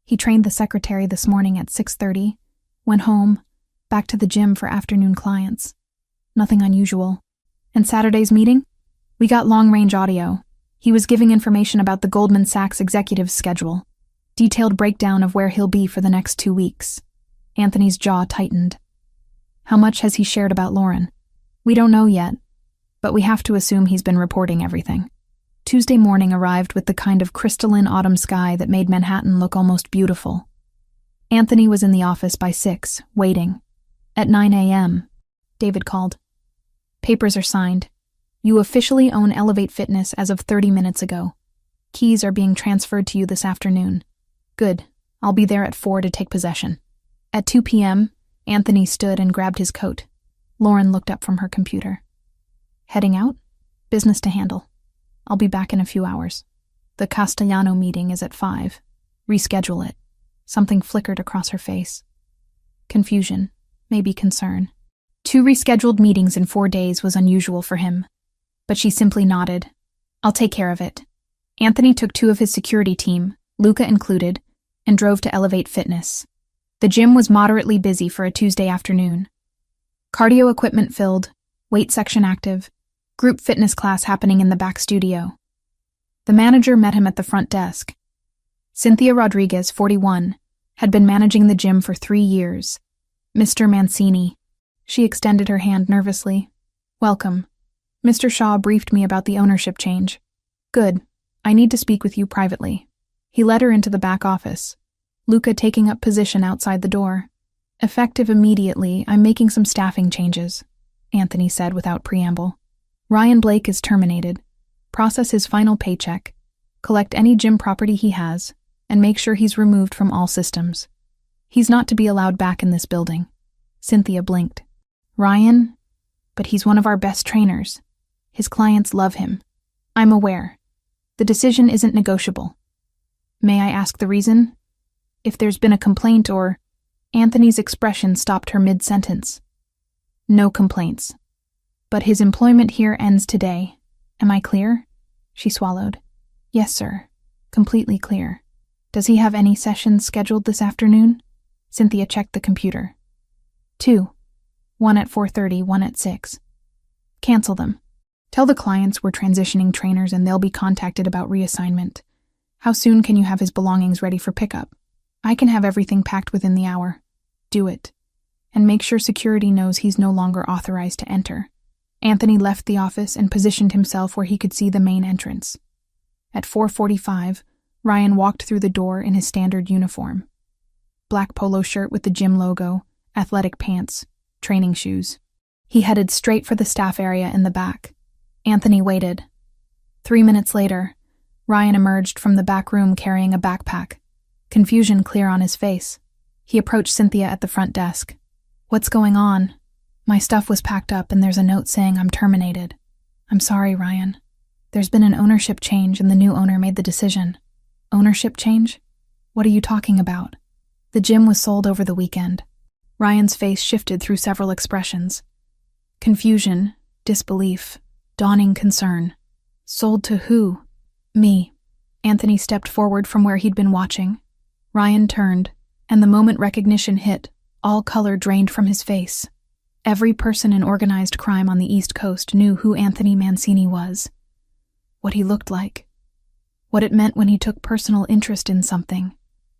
S1: He trained the secretary this morning at 6:30, went home, back to the gym for afternoon clients. Nothing unusual. And Saturday's meeting? We got long-range audio. He was giving information about the Goldman Sachs executive's schedule. Detailed breakdown of where he'll be for the next 2 weeks. Anthony's jaw tightened. How much has he shared about Lauren? We don't know yet, but we have to assume he's been reporting everything. Tuesday morning arrived with the kind of crystalline autumn sky that made Manhattan look almost beautiful. Anthony was in the office by 6, waiting. At 9 a.m., David called. "Papers are signed. You officially own Elevate Fitness as of 30 minutes ago. Keys are being transferred to you this afternoon. Good. I'll be there at 4 to take possession." At 2 p.m., Anthony stood and grabbed his coat. Lauren looked up from her computer. "Heading out? Business to handle. I'll be back in a few hours. The Castellano meeting is at 5. Reschedule it." Something flickered across her face. Confusion, maybe concern. 2 rescheduled meetings in 4 days was unusual for him. But she simply nodded. "I'll take care of it." Anthony took 2 of his security team, Luca included, and drove to Elevate Fitness. The gym was moderately busy for a Tuesday afternoon. Cardio equipment filled, weight section active, group fitness class happening in the back studio. The manager met him at the front desk. Cynthia Rodriguez, 41, had been managing the gym for 3 years. "Mr. Mancini." She extended her hand nervously. "Welcome. Mr. Shaw briefed me about the ownership change." "Good. I need to speak with you privately." He led her into the back office, Luca taking up position outside the door. "Effective immediately, I'm making some staffing changes," Anthony said without preamble. "Ryan Blake is terminated. Process his final paycheck, collect any gym property he has, and make sure he's removed from all systems. He's not to be allowed back in this building." Cynthia blinked. "Ryan? But he's one of our best trainers. His clients love him. I'm aware. The decision isn't negotiable. May I ask the reason? If there's been a complaint or—" Anthony's expression stopped her mid-sentence. "No complaints. But his employment here ends today. Am I clear?" She swallowed. "Yes, sir. Completely clear. Does he have any sessions scheduled this afternoon?" Cynthia checked the computer. 2. One at 4:30, one at 6. "Cancel them. Tell the clients we're transitioning trainers and they'll be contacted about reassignment. How soon can you have his belongings ready for pickup?" "I can have everything packed within the hour." "Do it. and make sure security knows he's no longer authorized to enter. Anthony left the office and positioned himself where he could see the main entrance. At 4:45, Ryan walked through the door in his standard uniform. Black polo shirt with the gym logo, athletic pants, training shoes. He headed straight for the staff area in the back. Anthony waited. 3 minutes later, Ryan emerged from the back room carrying a backpack, confusion clear on his face. He approached Cynthia at the front desk. "What's going on? My stuff was packed up and there's a note saying I'm terminated." "I'm sorry, Ryan. There's been an ownership change and the new owner made the decision." "Ownership change? What are you talking about?" "The gym was sold over the weekend." Ryan's face shifted through several expressions. Confusion, disbelief, dawning concern. "Sold to who?" "Me." Anthony stepped forward from where he'd been watching. Ryan turned, and the moment recognition hit, all color drained from his face. Every person in organized crime on the East Coast knew who Anthony Mancini was, what he looked like, what it meant when he took personal interest in something.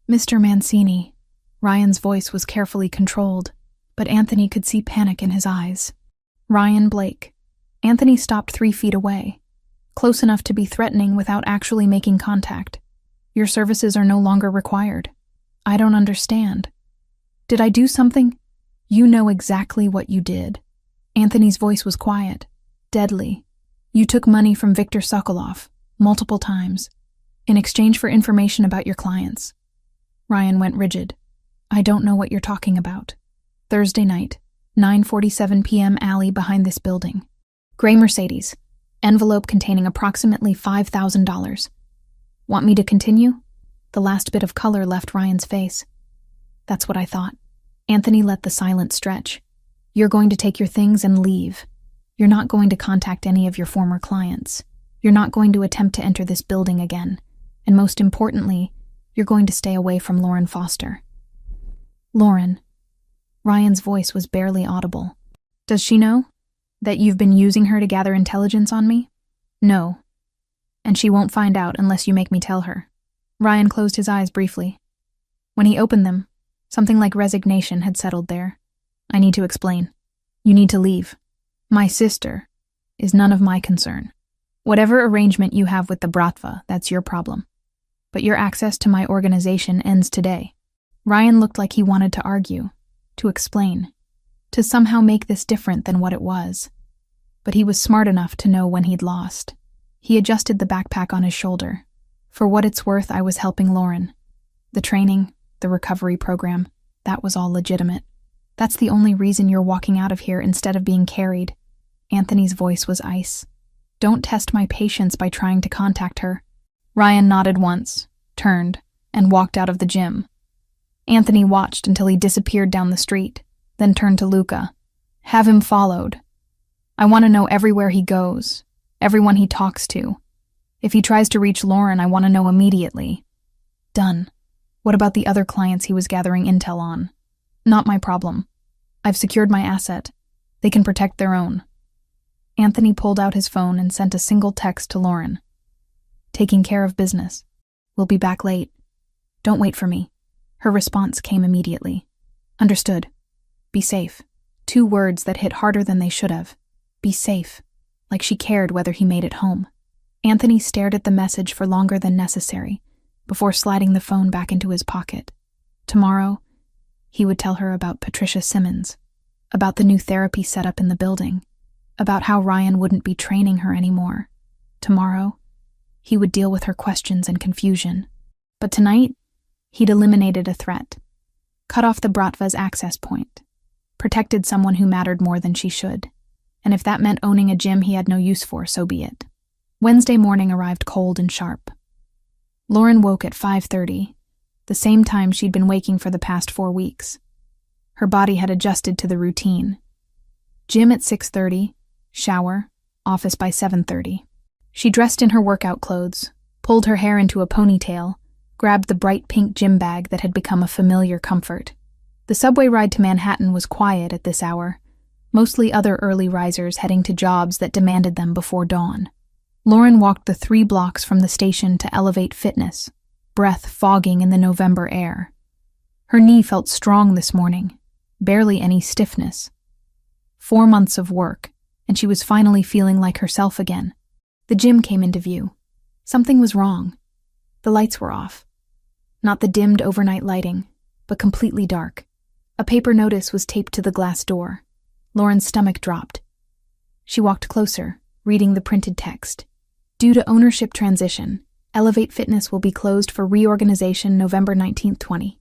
S1: "Mr. Mancini." Ryan's voice was carefully controlled, but Anthony could see panic in his eyes. "Ryan Blake." Anthony stopped 3 feet away, close enough to be threatening without actually making contact. "Your services are no longer required." "I don't understand." "Did I do something?" "You know exactly what you did." Anthony's voice was quiet, deadly. "You took money from Viktor Sokolov, multiple times, in exchange for information about your clients." Ryan went rigid. "I don't know what you're talking about." "Thursday night, 9:47 p.m. alley behind this building. Gray Mercedes, envelope containing approximately $5,000. Want me to continue?" The last bit of color left Ryan's face. "That's what I thought." Anthony let the silence stretch. "You're going to take your things and leave. You're not going to contact any of your former clients. You're not going to attempt to enter this building again. And most importantly, you're going to stay away from Lauren Foster." "Lauren." Ryan's voice was barely audible. "Does she know that you've been using her to gather intelligence on me?" "No. And she won't find out unless you make me tell her." Ryan closed his eyes briefly. When he opened them, something like resignation had settled there. "I need to explain. You need to leave. My sister is none of my concern. Whatever arrangement you have with the Bratva, that's your problem. But your access to my organization ends today." Ryan looked like he wanted to argue, to explain, to somehow make this different than what it was. But he was smart enough to know when he'd lost. He adjusted the backpack on his shoulder. "For what it's worth, I was helping Lauren. The training, the recovery program, that was all legitimate. That's the only reason you're walking out of here instead of being carried." Anthony's voice was ice. "Don't test my patience by trying to contact her." Ryan nodded once, turned, and walked out of the gym. Anthony watched until he disappeared down the street, then turned to Luca. "Have him followed. I want to know everywhere he goes, everyone he talks to. If he tries to reach Lauren, I want to know immediately." "Done." "What about the other clients he was gathering intel on?" "Not my problem. I've secured my asset. They can protect their own." Anthony pulled out his phone and sent a single text to Lauren. "Taking care of business. We'll be back late. Don't wait for me." Her response came immediately. "Understood. Be safe." 2 words that hit harder than they should have. Be safe. Like she cared whether he made it home. Anthony stared at the message for longer than necessary, before sliding the phone back into his pocket. Tomorrow, he would tell her about Patricia Simmons, about the new therapy setup in the building, about how Ryan wouldn't be training her anymore. Tomorrow, he would deal with her questions and confusion. But tonight, he'd eliminated a threat, cut off the Bratva's access point, protected someone who mattered more than she should. And if that meant owning a gym he had no use for, so be it. Wednesday morning arrived cold and sharp. Lauren woke at 5:30, the same time she'd been waking for the past 4 weeks. Her body had adjusted to the routine. Gym at 6:30, shower, office by 7:30. She dressed in her workout clothes, pulled her hair into a ponytail, grabbed the bright pink gym bag that had become a familiar comfort. The subway ride to Manhattan was quiet at this hour, mostly other early risers heading to jobs that demanded them before dawn. Lauren walked the 3 blocks from the station to Elevate Fitness, breath fogging in the November air. Her knee felt strong this morning, barely any stiffness. 4 months of work, and she was finally feeling like herself again. The gym came into view. Something was wrong. The lights were off. Not the dimmed overnight lighting, but completely dark. A paper notice was taped to the glass door. Lauren's stomach dropped. She walked closer, reading the printed text. Due to ownership transition, Elevate Fitness will be closed for reorganization November 19th, 20.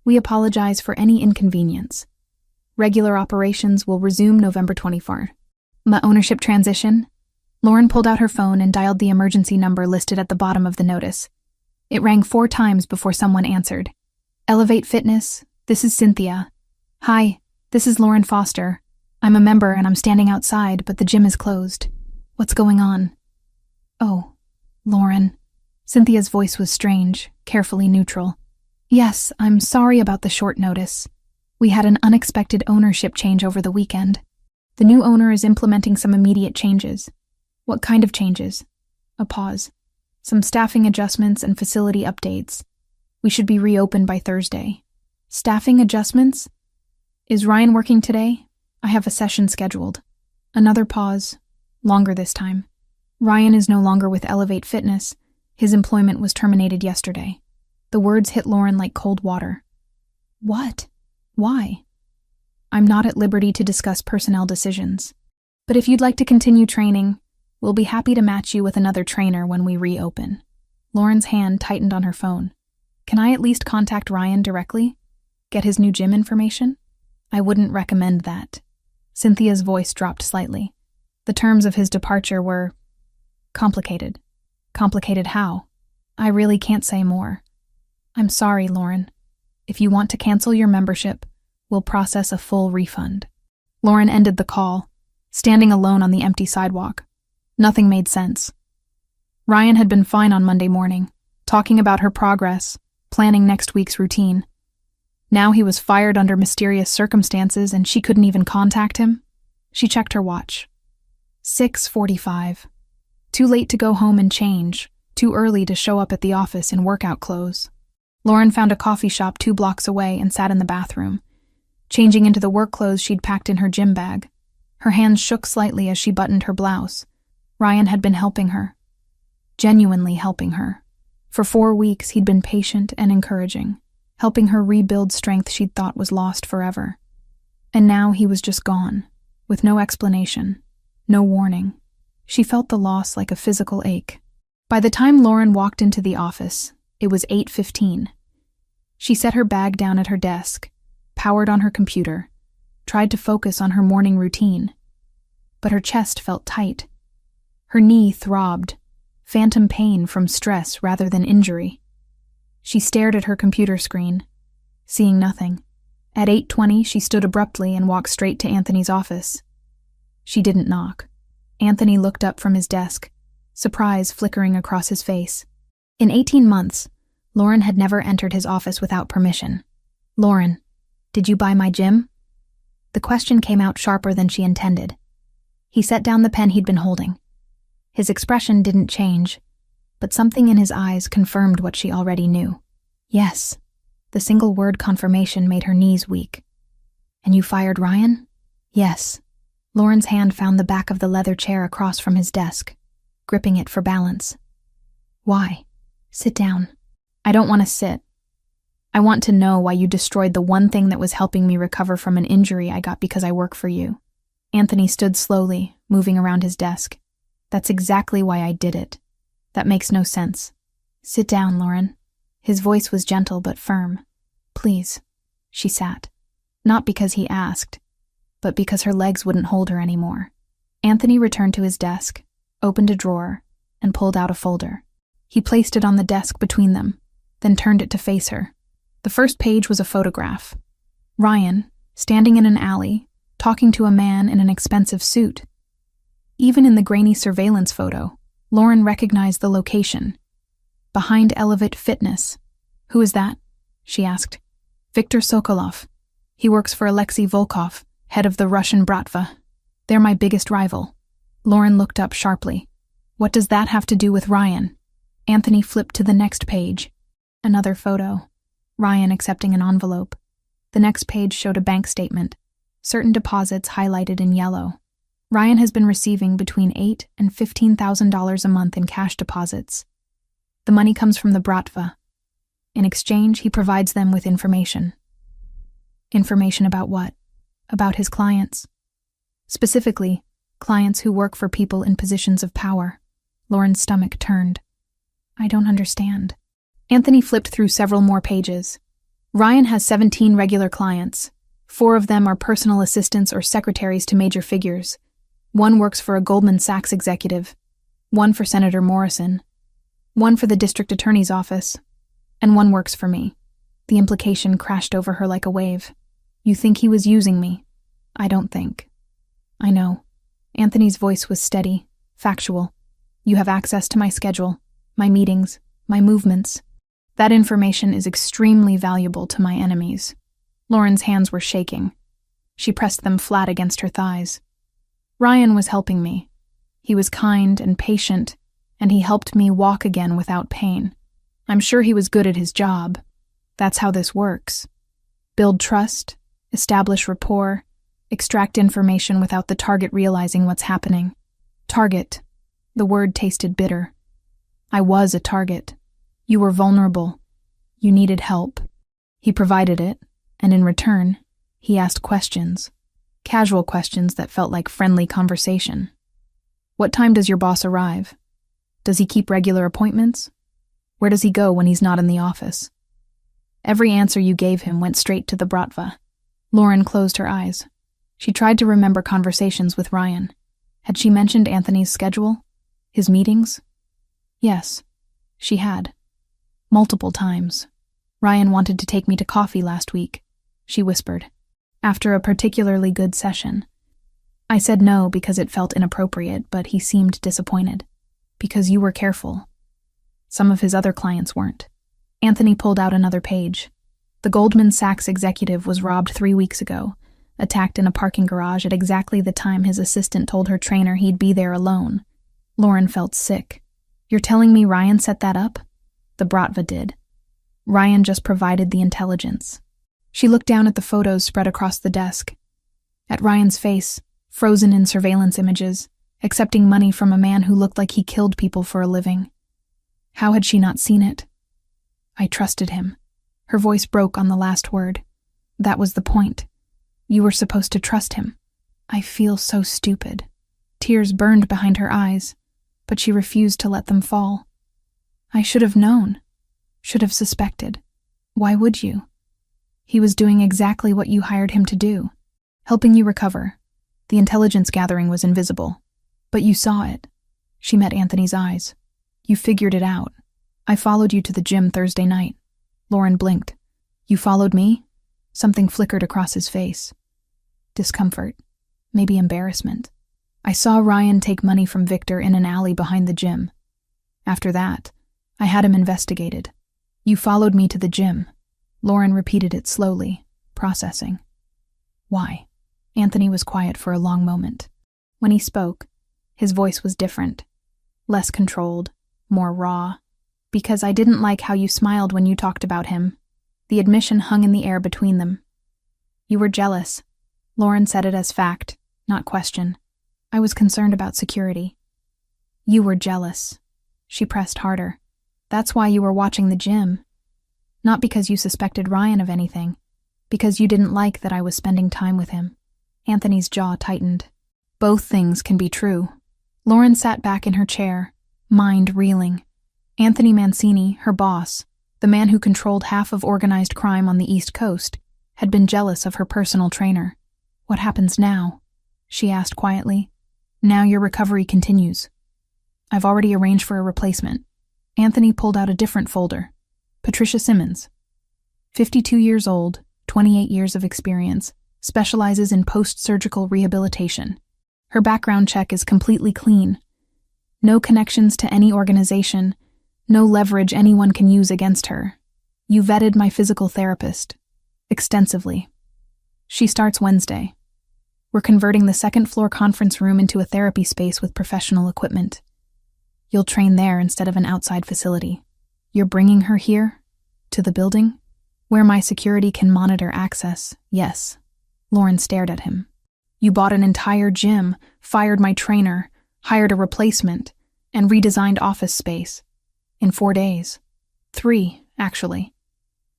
S1: We apologize for any inconvenience. Regular operations will resume November 24th. Ownership transition? Lauren pulled out her phone and dialed the emergency number listed at the bottom of the notice. It rang 4 times before someone answered. Elevate Fitness, this is Cynthia. Hi, this is Lauren Foster. I'm a member and I'm standing outside, but the gym is closed. What's going on? Oh, Lauren. Cynthia's voice was strange, carefully neutral. Yes, I'm sorry about the short notice. We had an unexpected ownership change over the weekend. The new owner is implementing some immediate changes. What kind of changes? A pause. Some staffing adjustments and facility updates. We should be reopened by Thursday. Staffing adjustments? Is Ryan working today? I have a session scheduled. Another pause. Longer this time. Ryan is no longer with Elevate Fitness. His employment was terminated yesterday. The words hit Lauren like cold water. What? Why? I'm not at liberty to discuss personnel decisions. But if you'd like to continue training, we'll be happy to match you with another trainer when we reopen. Lauren's hand tightened on her phone. Can I at least contact Ryan directly? Get his new gym information? I wouldn't recommend that. Cynthia's voice dropped slightly. The terms of his departure were complicated. Complicated how? I really can't say more. I'm sorry, Lauren. If you want to cancel your membership, we'll process a full refund. Lauren ended the call, standing alone on the empty sidewalk. Nothing made sense. Ryan had been fine on Monday morning, talking about her progress, planning next week's routine. Now he was fired under mysterious circumstances and she couldn't even contact him. She checked her watch. 6:45. Too late to go home and change, too early to show up at the office in workout clothes. Lauren found a coffee shop 2 blocks away and sat in the bathroom, changing into the work clothes she'd packed in her gym bag. Her hands shook slightly as she buttoned her blouse. Ryan had been helping her. Genuinely helping her. For 4 weeks, he'd been patient and encouraging, helping her rebuild strength she'd thought was lost forever. And now he was just gone, with no explanation, no warning. She felt the loss like a physical ache. By the time Lauren walked into the office, it was 8:15. She set her bag down at her desk, powered on her computer, tried to focus on her morning routine. But her chest felt tight. Her knee throbbed, phantom pain from stress rather than injury. She stared at her computer screen, seeing nothing. At 8:20, she stood abruptly and walked straight to Anthony's office. She didn't knock. Anthony looked up from his desk, surprise flickering across his face. In 18 months, Lauren had never entered his office without permission. Lauren, did you buy my gym? The question came out sharper than she intended. He set down the pen he'd been holding. His expression didn't change, but something in his eyes confirmed what she already knew. Yes. The single word confirmation made her knees weak. And you fired Ryan? Yes. Lauren's hand found the back of the leather chair across from his desk, gripping it for balance. Why? Sit down. I don't want to sit. I want to know why you destroyed the one thing that was helping me recover from an injury I got because I work for you. Anthony stood slowly, moving around his desk. That's exactly why I did it. That makes no sense. Sit down, Lauren. His voice was gentle but firm. Please. She sat. Not because he asked, but because her legs wouldn't hold her anymore. Anthony returned to his desk, opened a drawer, and pulled out a folder. He placed it on the desk between them, then turned it to face her. The first page was a photograph. Ryan, standing in an alley, talking to a man in an expensive suit. Even in the grainy surveillance photo, Lauren recognized the location. Behind Elevate Fitness. Who is that? She asked. Viktor Sokolov. He works for Alexei Volkov, head of the Russian Bratva. They're my biggest rival. Lauren looked up sharply. What does that have to do with Ryan? Anthony flipped to the next page. Another photo. Ryan accepting an envelope. The next page showed a bank statement, certain deposits highlighted in yellow. Ryan has been receiving between $8,000 and $15,000 a month in cash deposits. The money comes from the Bratva. In exchange, he provides them with information. Information about what? About his clients. Specifically, clients who work for people in positions of power. Lauren's stomach turned. I don't understand. Anthony flipped through several more pages. Ryan has 17 regular clients. 4 of them are personal assistants or secretaries to major figures. 1 works for a Goldman Sachs executive, 1 for Senator Morrison, 1 for the district attorney's office, and 1 works for me. The implication crashed over her like a wave. You think he was using me? I don't think. I know. Anthony's voice was steady, factual. You have access to my schedule, my meetings, my movements. That information is extremely valuable to my enemies. Lauren's hands were shaking. She pressed them flat against her thighs. Ryan was helping me. He was kind and patient, and he helped me walk again without pain. I'm sure he was good at his job. That's how this works. Build trust, establish rapport, extract information without the target realizing what's happening. Target. The word tasted bitter. I was a target. You were vulnerable. You needed help. He provided it, and in return, he asked questions. Casual questions that felt like friendly conversation. What time does your boss arrive? Does he keep regular appointments? Where does he go when he's not in the office? Every answer you gave him went straight to the Bratva. Lauren closed her eyes. She tried to remember conversations with Ryan. Had she mentioned Anthony's schedule? His meetings? Yes, she had. Multiple times. Ryan wanted to take me to coffee last week, she whispered, after a particularly good session. I said no because it felt inappropriate, but he seemed disappointed. Because you were careful. Some of his other clients weren't. Anthony pulled out another page. The Goldman Sachs executive was robbed 3 weeks ago, attacked in a parking garage at exactly the time his assistant told her trainer he'd be there alone. Lauren felt sick. You're telling me Ryan set that up? The Bratva did. Ryan just provided the intelligence. She looked down at the photos spread across the desk. At Ryan's face, frozen in surveillance images, accepting money from a man who looked like he killed people for a living. How had she not seen it? I trusted him. Her voice broke on the last word. That was the point. You were supposed to trust him. I feel so stupid. Tears burned behind her eyes, but she refused to let them fall. I should have known. Should have suspected. Why would you? He was doing exactly what you hired him to do, helping you recover. The intelligence gathering was invisible, but you saw it. She met Anthony's eyes. You figured it out. I followed you to the gym Thursday night. Lauren blinked. You followed me? Something flickered across his face. Discomfort. Maybe embarrassment. I saw Ryan take money from Victor in an alley behind the gym. After that, I had him investigated. You followed me to the gym. Lauren repeated it slowly, processing. Why? Anthony was quiet for a long moment. When he spoke, his voice was different. Less controlled, more raw. Because I didn't like how you smiled when you talked about him. The admission hung in the air between them. You were jealous. Lauren said it as fact, not question. I was concerned about security. You were jealous. She pressed harder. That's why you were watching the gym. Not because you suspected Ryan of anything. Because you didn't like that I was spending time with him. Anthony's jaw tightened. Both things can be true. Lauren sat back in her chair, mind reeling. Anthony Mancini, her boss, the man who controlled half of organized crime on the East Coast, had been jealous of her personal trainer. What happens now? She asked quietly. Now your recovery continues. I've already arranged for a replacement. Anthony pulled out a different folder. Patricia Simmons. 52 years old, 28 years of experience, specializes in post-surgical rehabilitation. Her background check is completely clean. No connections to any organization, no leverage anyone can use against her. You vetted my physical therapist. Extensively. She starts Wednesday. We're converting the second-floor conference room into a therapy space with professional equipment. You'll train there instead of an outside facility. You're bringing her here? To the building? Where my security can monitor access, yes. Lauren stared at him. You bought an entire gym, fired my trainer, hired a replacement, and redesigned office space. In 4 days. 3, actually.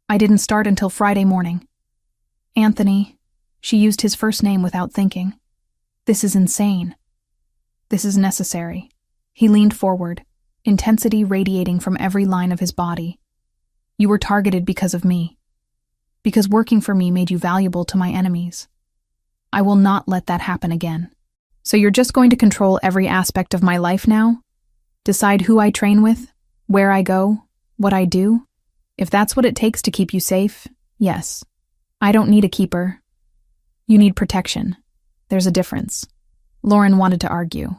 S1: I didn't start until Friday morning. Anthony, she used his first name without thinking. This is insane. This is necessary. He leaned forward, intensity radiating from every line of his body. You were targeted because of me. Because working for me made you valuable to my enemies. I will not let that happen again. So you're just going to control every aspect of my life now? Decide who I train with? Where I go? What I do? If that's what it takes to keep you safe, yes. I don't need a keeper. You need protection. There's a difference. Lauren wanted to argue,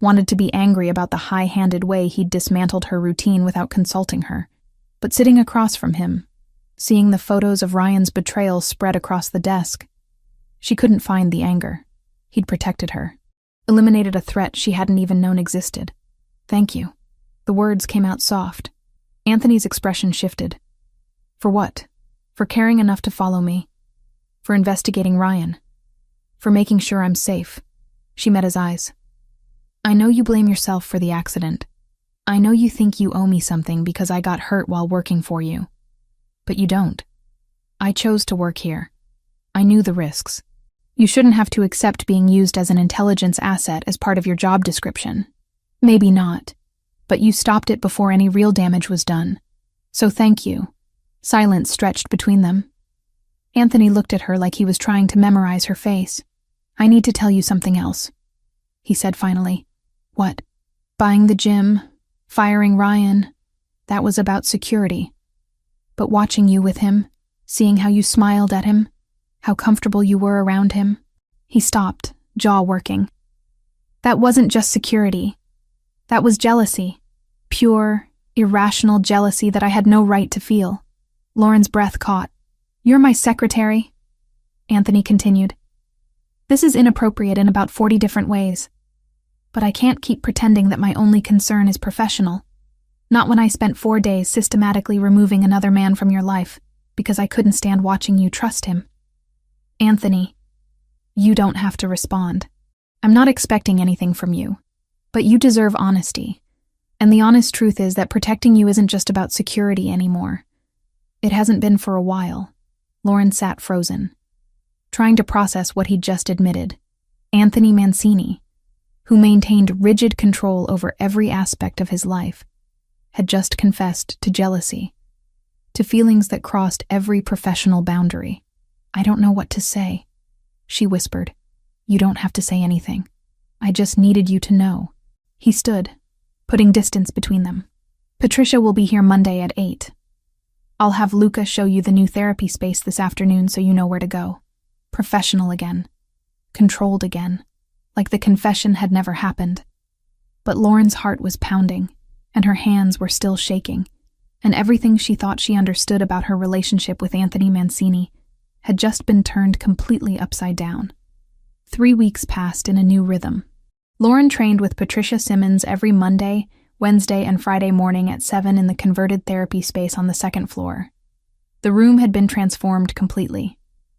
S1: wanted to be angry about the high-handed way he'd dismantled her routine without consulting her. But sitting across from him, seeing the photos of Ryan's betrayal spread across the desk, she couldn't find the anger. He'd protected her, eliminated a threat she hadn't even known existed. Thank you. The words came out soft. Anthony's expression shifted. For what? For caring enough to follow me. For investigating Ryan. For making sure I'm safe. She met his eyes. I know you blame yourself for the accident. I know you think you owe me something because I got hurt while working for you. But you don't. I chose to work here. I knew the risks. You shouldn't have to accept being used as an intelligence asset as part of your job description. Maybe not. But you stopped it before any real damage was done. So thank you. Silence stretched between them. Anthony looked at her like he was trying to memorize her face. I need to tell you something else, he said finally. What? Buying the gym, firing Ryan, that was about security. But watching you with him, seeing how you smiled at him, how comfortable you were around him. He stopped, jaw working. That wasn't just security. That was jealousy. Pure, irrational jealousy that I had no right to feel. Lauren's breath caught. You're my secretary, Anthony continued. This is inappropriate in about 40 different ways. But I can't keep pretending that my only concern is professional. Not when I spent 4 days systematically removing another man from your life because I couldn't stand watching you trust him. Anthony, you don't have to respond. I'm not expecting anything from you. But you deserve honesty. And the honest truth is that protecting you isn't just about security anymore. It hasn't been for a while. Lauren sat frozen, trying to process what he'd just admitted. Anthony Mancini, who maintained rigid control over every aspect of his life, had just confessed to jealousy, to feelings that crossed every professional boundary. I don't know what to say, she whispered. You don't have to say anything. I just needed you to know. He stood, putting distance between them. Patricia will be here Monday at 8. I'll have Luca show you the new therapy space this afternoon so you know where to go. Professional again. Controlled again. Like the confession had never happened. But Lauren's heart was pounding, and her hands were still shaking, and everything she thought she understood about her relationship with Anthony Mancini had just been turned completely upside down. 3 weeks passed in a new rhythm. Lauren trained with Patricia Simmons every Monday, Wednesday, and Friday morning at 7 in the converted therapy space on the 2nd floor. The room had been transformed completely.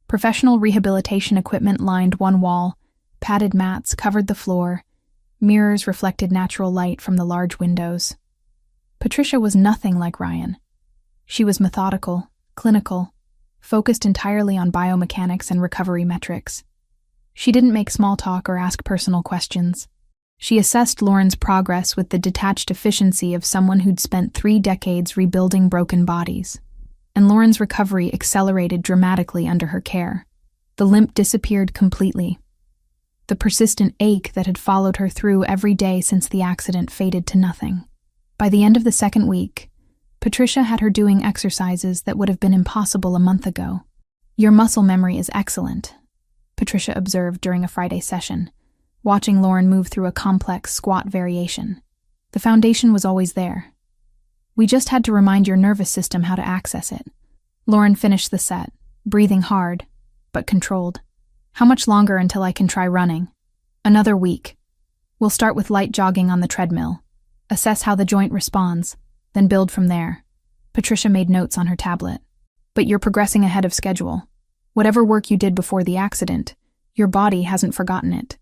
S1: Professional rehabilitation equipment lined one wall, padded mats covered the floor, mirrors reflected natural light from the large windows. Patricia was nothing like Ryan. She was methodical, clinical, focused entirely on biomechanics and recovery metrics. She didn't make small talk or ask personal questions. She assessed Lauren's progress with the detached efficiency of someone who'd spent 3 decades rebuilding broken bodies. And Lauren's recovery accelerated dramatically under her care. The limp disappeared completely. The persistent ache that had followed her through every day since the accident faded to nothing. By the end of the 2nd week, Patricia had her doing exercises that would have been impossible a month ago. Your muscle memory is excellent, Patricia observed during a Friday session, watching Lauren move through a complex squat variation. The foundation was always there. We just had to remind your nervous system how to access it. Lauren finished the set, breathing hard, but controlled. How much longer until I can try running? Another week. We'll start with light jogging on the treadmill, assess how the joint responds, then build from there. Patricia made notes on her tablet. But you're progressing ahead of schedule. Whatever work you did before the accident, your body hasn't forgotten it.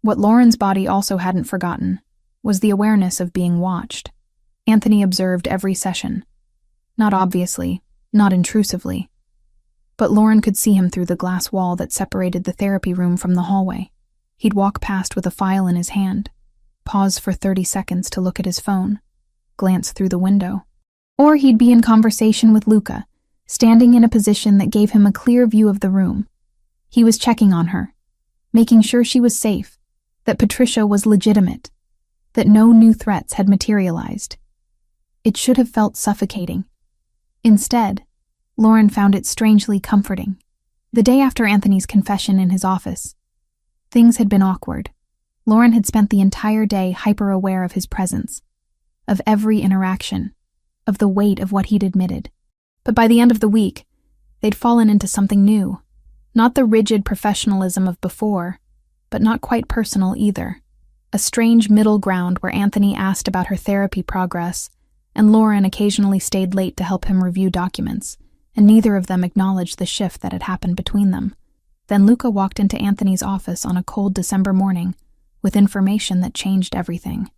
S1: What Lauren's body also hadn't forgotten was the awareness of being watched. Anthony observed every session. Not obviously, not intrusively. But Lauren could see him through the glass wall that separated the therapy room from the hallway. He'd walk past with a file in his hand, pause for 30 seconds to look at his phone, glance through the window. Or he'd be in conversation with Luca, standing in a position that gave him a clear view of the room. He was checking on her, making sure she was safe, that Patricia was legitimate, that no new threats had materialized. It should have felt suffocating. Instead, Lauren found it strangely comforting. The day after Anthony's confession in his office, things had been awkward. Lauren had spent the entire day hyper-aware of his presence, of every interaction, of the weight of what he'd admitted. But by the end of the week, they'd fallen into something new. Not the rigid professionalism of before, but not quite personal either. A strange middle ground where Anthony asked about her therapy progress, and Lauren occasionally stayed late to help him review documents, and neither of them acknowledged the shift that had happened between them. Then Luca walked into Anthony's office on a cold December morning with information that changed everything.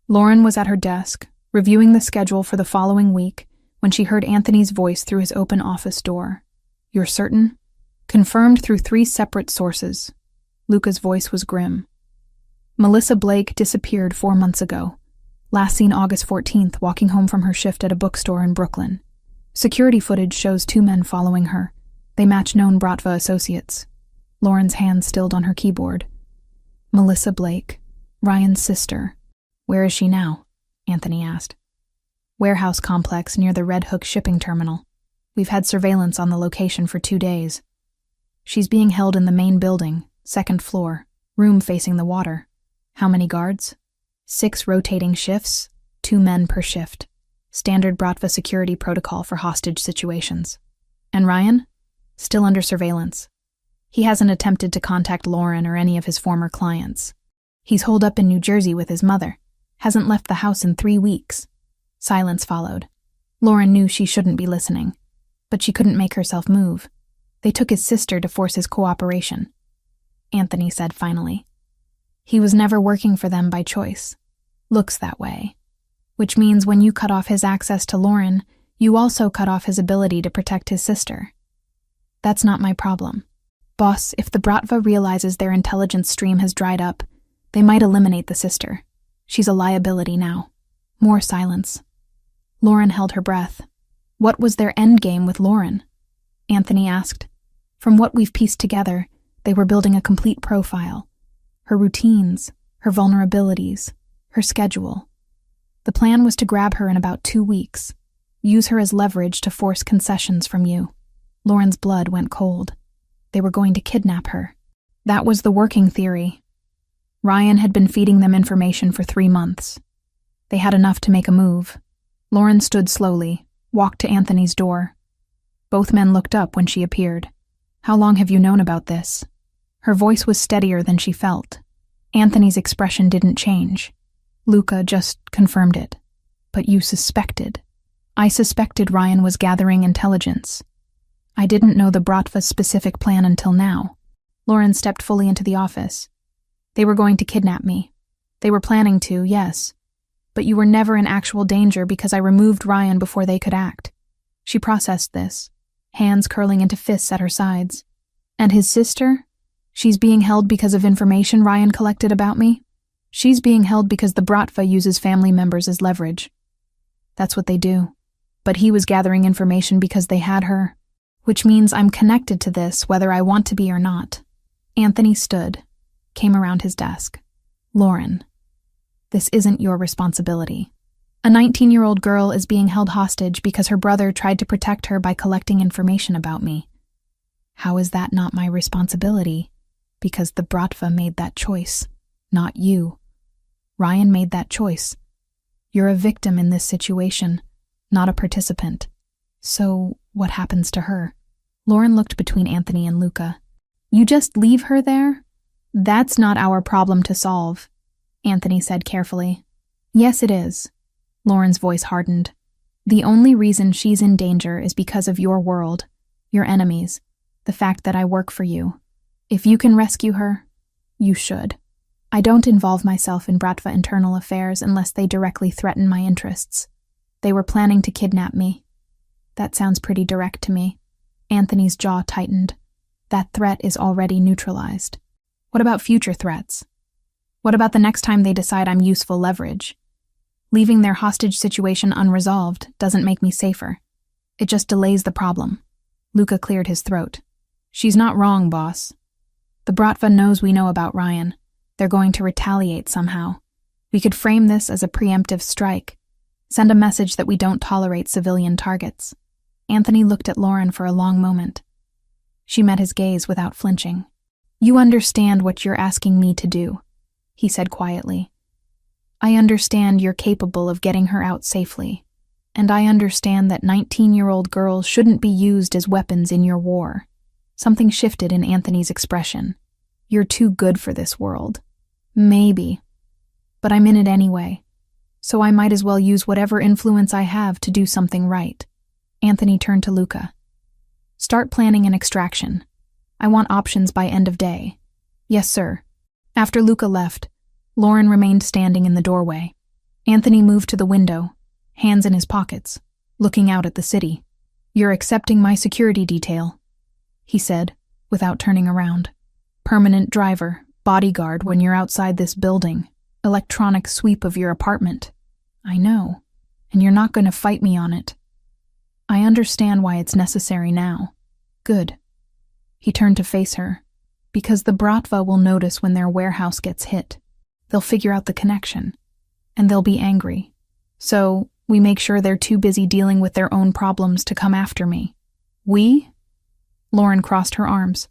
S1: Lauren was at her desk, reviewing the schedule for the following week, when she heard Anthony's voice through his open office door. "You're certain?" Confirmed through 3 separate sources. Luca's voice was grim. Melissa Blake disappeared 4 months ago, last seen August 14th walking home from her shift at a bookstore in Brooklyn. Security footage shows 2 men following her. They match known Bratva associates. Lauren's hand stilled on her keyboard. Melissa Blake, Ryan's sister. "Where is she now?" Anthony asked. "Warehouse complex near the Red Hook shipping terminal. We've had surveillance on the location for 2 days. She's being held in the main building, 2nd floor, room facing the water. How many guards? 6 rotating shifts, 2 men per shift. Standard Bratva security protocol for hostage situations. And Ryan? Still under surveillance. He hasn't attempted to contact Lauren or any of his former clients. He's holed up in New Jersey with his mother. Hasn't left the house in 3 weeks. Silence followed. Lauren knew she shouldn't be listening, but she couldn't make herself move. They took his sister to force his cooperation. Anthony said finally. He was never working for them by choice. Looks that way. Which means when you cut off his access to Lauren, you also cut off his ability to protect his sister. That's not my problem. Boss, if the Bratva realizes their intelligence stream has dried up, they might eliminate the sister. She's a liability now. More silence. Lauren held her breath. What was their endgame with Lauren? Anthony asked. From what we've pieced together, they were building a complete profile. Her routines, her vulnerabilities, her schedule. The plan was to grab her in about 2 weeks, use her as leverage to force concessions from you. Lauren's blood went cold. They were going to kidnap her. That was the working theory. Ryan had been feeding them information for 3 months. They had enough to make a move. Lauren stood slowly, walked to Anthony's door. Both men looked up when she appeared. How long have you known about this? Her voice was steadier than she felt. Anthony's expression didn't change. Luca just confirmed it. But you suspected. I suspected Ryan was gathering intelligence. I didn't know the Bratva's specific plan until now. Lauren stepped fully into the office. They were going to kidnap me. They were planning to, yes. But you were never in actual danger because I removed Ryan before they could act. She processed this, hands curling into fists at her sides. And his sister? She's being held because of information Ryan collected about me? She's being held because the Bratva uses family members as leverage. That's what they do. But he was gathering information because they had her, which means I'm connected to this whether I want to be or not. Anthony stood, came around his desk. Lauren, this isn't your responsibility. A 19-year-old girl is being held hostage because her brother tried to protect her by collecting information about me. How is that not my responsibility? Because the Bratva made that choice, not you. Ryan made that choice. You're a victim in this situation, not a participant. So, what happens to her? Lauren looked between Anthony and Luca. You just leave her there? That's not our problem to solve, Anthony said carefully. Yes, it is. Lauren's voice hardened. The only reason she's in danger is because of your world, Your enemies. The fact that I work for you. If you can rescue her, you should. I don't involve myself in Bratva internal affairs unless they directly threaten my interests. They were planning to kidnap me. That sounds pretty direct to me. Anthony's jaw tightened. That threat is already neutralized. What about future threats? What about the next time they decide I'm useful leverage? Leaving their hostage situation unresolved doesn't make me safer. It just delays the problem. Luca cleared his throat. She's not wrong, boss. The Bratva knows we know about Ryan. They're going to retaliate somehow. We could frame this as a preemptive strike. Send a message that we don't tolerate civilian targets. Anthony looked at Lauren for a long moment. She met his gaze without flinching. You understand what you're asking me to do, he said quietly. I understand you're capable of getting her out safely, and I understand that 19-year-old girls shouldn't be used as weapons in your war. Something shifted in Anthony's expression. You're too good for this world. Maybe. But I'm in it anyway, so I might as well use whatever influence I have to do something right. Anthony turned to Luca. Start planning an extraction. I want options by end of day. Yes, sir. After Luca left, Lauren remained standing in the doorway. Anthony moved to the window, hands in his pockets, looking out at the city. You're accepting my security detail, he said, without turning around. Permanent driver, bodyguard when you're outside this building, electronic sweep of your apartment. I know, and you're not going to fight me on it. I understand why it's necessary now. Good. He turned to face her. Because the Bratva will notice when their warehouse gets hit. They'll figure out the connection, and they'll be angry. So, we make sure they're too busy dealing with their own problems to come after me. We? Lauren crossed her arms.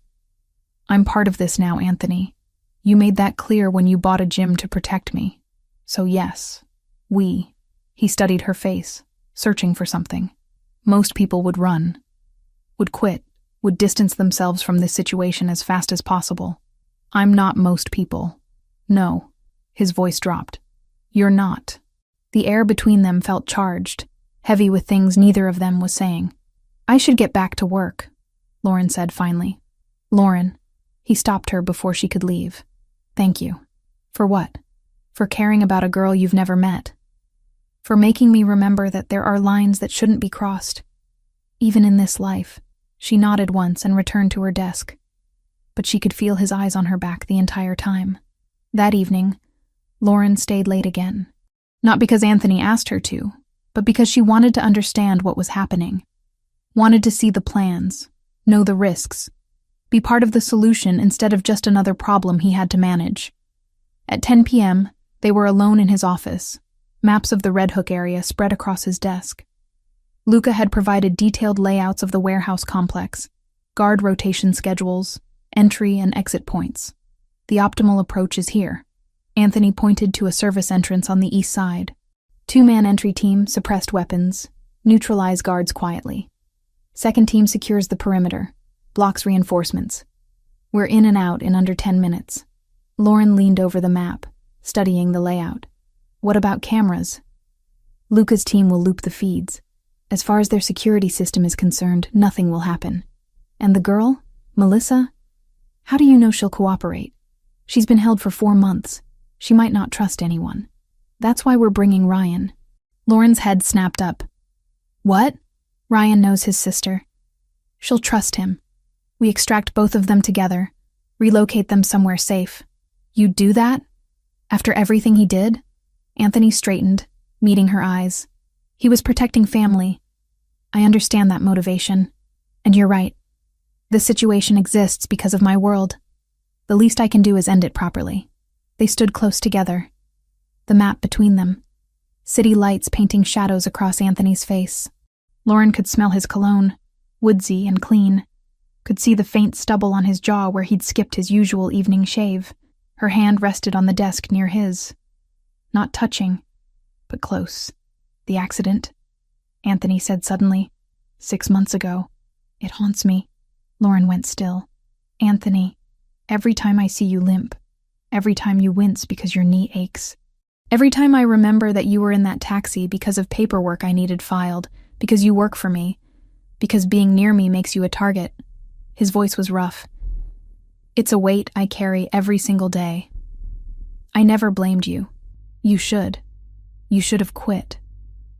S1: I'm part of this now, Anthony. You made that clear when you bought a gym to protect me. So yes, we. He studied her face, searching for something. Most people would run, would quit, would distance themselves from this situation as fast as possible. I'm not most people. No. His voice dropped. You're not. The air between them felt charged, heavy with things neither of them was saying. I should get back to work, Lauren said finally. Lauren. He stopped her before she could leave. Thank you. For what? For caring about a girl you've never met. For making me remember that there are lines that shouldn't be crossed. Even in this life. She nodded once and returned to her desk. But she could feel his eyes on her back the entire time. That evening, Lauren stayed late again. Not because Anthony asked her to, but because she wanted to understand what was happening. Wanted to see the plans, know the risks, be part of the solution instead of just another problem he had to manage. At 10 p.m., they were alone in his office, maps of the Red Hook area spread across his desk. Luca had provided detailed layouts of the warehouse complex, guard rotation schedules, entry and exit points. The optimal approach is here. Anthony pointed to a service entrance on the east side. 2-man entry team suppressed weapons, neutralize guards quietly. Second team secures the perimeter, blocks reinforcements. We're in and out in under 10 minutes. Lauren leaned over the map, studying the layout. What about cameras? Luca's team will loop the feeds. As far as their security system is concerned, nothing will happen. And the girl, Melissa? How do you know she'll cooperate? She's been held for 4 months. She might not trust anyone. That's why we're bringing Ryan. Lauren's head snapped up. What? Ryan knows his sister. She'll trust him. We extract both of them together, relocate them somewhere safe. You'd do that? After everything he did? Anthony straightened, meeting her eyes. He was protecting family. I understand that motivation. And you're right. This situation exists because of my world. The least I can do is end it properly. They stood close together. The map between them. City lights painting shadows across Anthony's face. Lauren could smell his cologne, woodsy and clean. Could see the faint stubble on his jaw where he'd skipped his usual evening shave. Her hand rested on the desk near his. Not touching, but close. The accident, Anthony said suddenly. 6 months ago. It haunts me. Lauren went still. Anthony, every time I see you limp, every time you wince because your knee aches, every time I remember that you were in that taxi because of paperwork I needed filed, because you work for me, Because being near me makes you a target." His voice was rough. "It's a weight I carry every single day. I never blamed you. You should. You should have quit.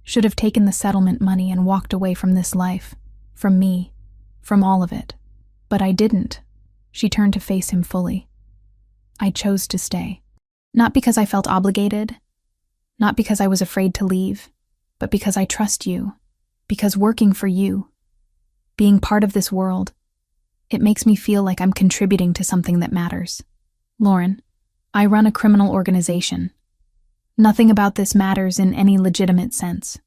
S1: Should have taken the settlement money and walked away from this life. From me. From all of it. But I didn't." She turned to face him fully. "I chose to stay. Not because I felt obligated. Not because I was afraid to leave. But because I trust you. Because working for you. Being part of this world. It makes me feel like I'm contributing to something that matters. Lauren, I run a criminal organization. Nothing about this matters in any legitimate sense.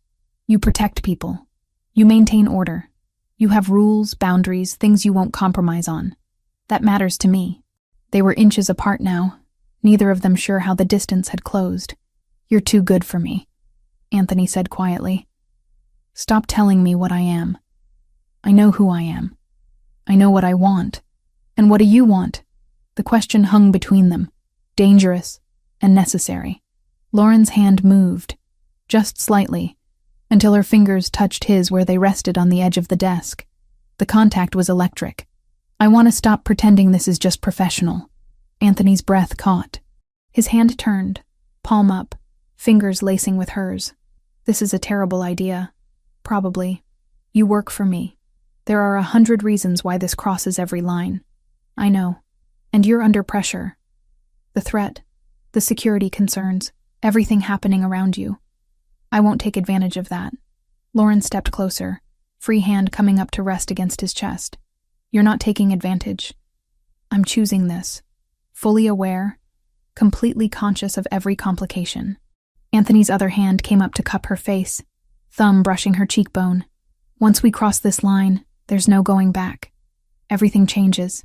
S1: You protect people. You maintain order. You have rules, boundaries, things you won't compromise on. That matters to me." They were inches apart now, neither of them sure how the distance had closed. "You're too good for me," Anthony said quietly. "Stop telling me what I am. I know who I am. I know what I want. And what do you want?" The question hung between them, dangerous and necessary. Lauren's hand moved, just slightly, until her fingers touched his where they rested on the edge of the desk. The contact was electric. "I want to stop pretending this is just professional." Anthony's breath caught. His hand turned, palm up, fingers lacing with hers. "This is a terrible idea. Probably. You work for me. There are 100 reasons why this crosses every line. I know. And you're under pressure. The threat, the security concerns, everything happening around you. I won't take advantage of that." Lauren stepped closer, free hand coming up to rest against his chest. "You're not taking advantage. I'm choosing this. Fully aware, completely conscious of every complication." Anthony's other hand came up to cup her face, thumb brushing her cheekbone. "Once we cross this line, there's no going back. Everything changes.